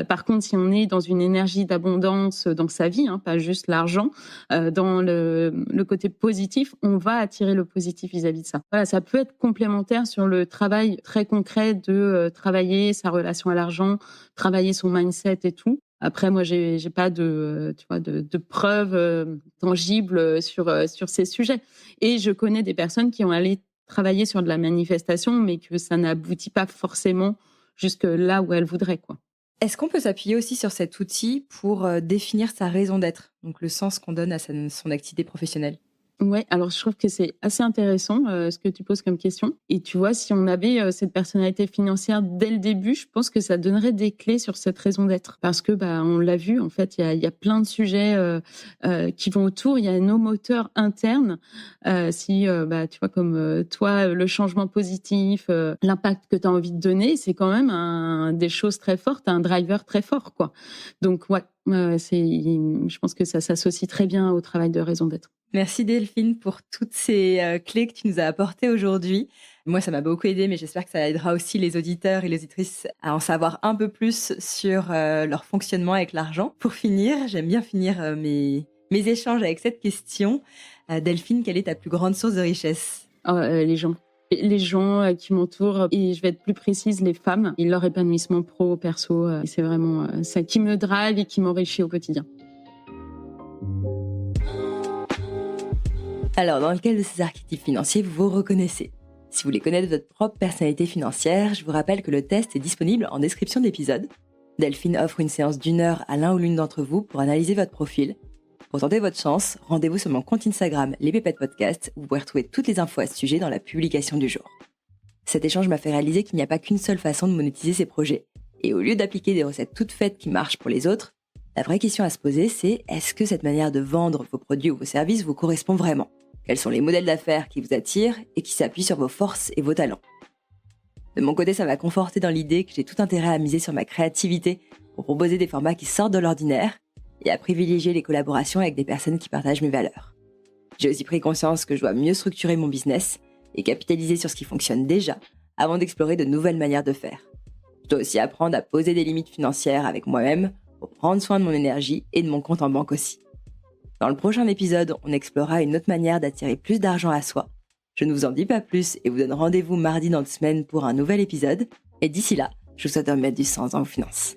Par contre, si on est dans une énergie d'abondance dans sa vie, pas juste l'argent, dans le côté positif, on va attirer le positif vis-à-vis de ça. Voilà, ça peut être complémentaire sur le travail très concret de travailler sa relation à l'argent, travailler son mindset et tout. Après, moi, j'ai pas de preuves tangibles sur ces sujets. Et je connais des personnes qui ont allé travailler sur de la manifestation, mais que ça n'aboutit pas forcément jusque là où elles voudraient, quoi. Est-ce qu'on peut s'appuyer aussi sur cet outil pour définir sa raison d'être, donc le sens qu'on donne à son activité professionnelle? Ouais, alors je trouve que c'est assez intéressant ce que tu poses comme question. Et tu vois, si on avait cette personnalité financière dès le début, je pense que ça donnerait des clés sur cette raison d'être. Parce que on l'a vu, en fait, il y a plein de sujets qui vont autour. Il y a nos moteurs internes. Tu vois, comme toi, le changement positif, l'impact que tu as envie de donner, c'est quand même des choses très fortes, un driver très fort, quoi. Donc ouais, je pense que ça s'associe très bien au travail de raison d'être. Merci Delphine pour toutes ces clés que tu nous as apportées aujourd'hui. Moi, ça m'a beaucoup aidé, mais j'espère que ça aidera aussi les auditeurs et les auditrices à en savoir un peu plus sur leur fonctionnement avec l'argent. Pour finir, j'aime bien finir mes échanges avec cette question. Delphine, quelle est ta plus grande source de richesse? Les gens. Les gens qui m'entourent, et je vais être plus précise, les femmes, et leur épanouissement pro, perso, et c'est vraiment ça qui me drive et qui m'enrichit au quotidien. Alors, dans lequel de ces archétypes financiers vous vous reconnaissez? Si vous voulez connaître votre propre personnalité financière, je vous rappelle que le test est disponible en description d'épisode. Delphine offre une séance d'1 heure à l'un ou l'une d'entre vous pour analyser votre profil. Pour tenter votre chance, rendez-vous sur mon compte Instagram, Les Pépettes Podcast, où vous pouvez retrouver toutes les infos à ce sujet dans la publication du jour. Cet échange m'a fait réaliser qu'il n'y a pas qu'une seule façon de monétiser ses projets. Et au lieu d'appliquer des recettes toutes faites qui marchent pour les autres, la vraie question à se poser, c'est est-ce que cette manière de vendre vos produits ou vos services vous correspond vraiment? Quels sont les modèles d'affaires qui vous attirent et qui s'appuient sur vos forces et vos talents? De mon côté, ça m'a conforté dans l'idée que j'ai tout intérêt à miser sur ma créativité pour proposer des formats qui sortent de l'ordinaire et à privilégier les collaborations avec des personnes qui partagent mes valeurs. J'ai aussi pris conscience que je dois mieux structurer mon business et capitaliser sur ce qui fonctionne déjà avant d'explorer de nouvelles manières de faire. Je dois aussi apprendre à poser des limites financières avec moi-même pour prendre soin de mon énergie et de mon compte en banque aussi. Dans le prochain épisode, on explorera une autre manière d'attirer plus d'argent à soi. Je ne vous en dis pas plus et vous donne rendez-vous mardi dans 2 semaines pour un nouvel épisode. Et d'ici là, je vous souhaite de mettre du sens dans vos finances.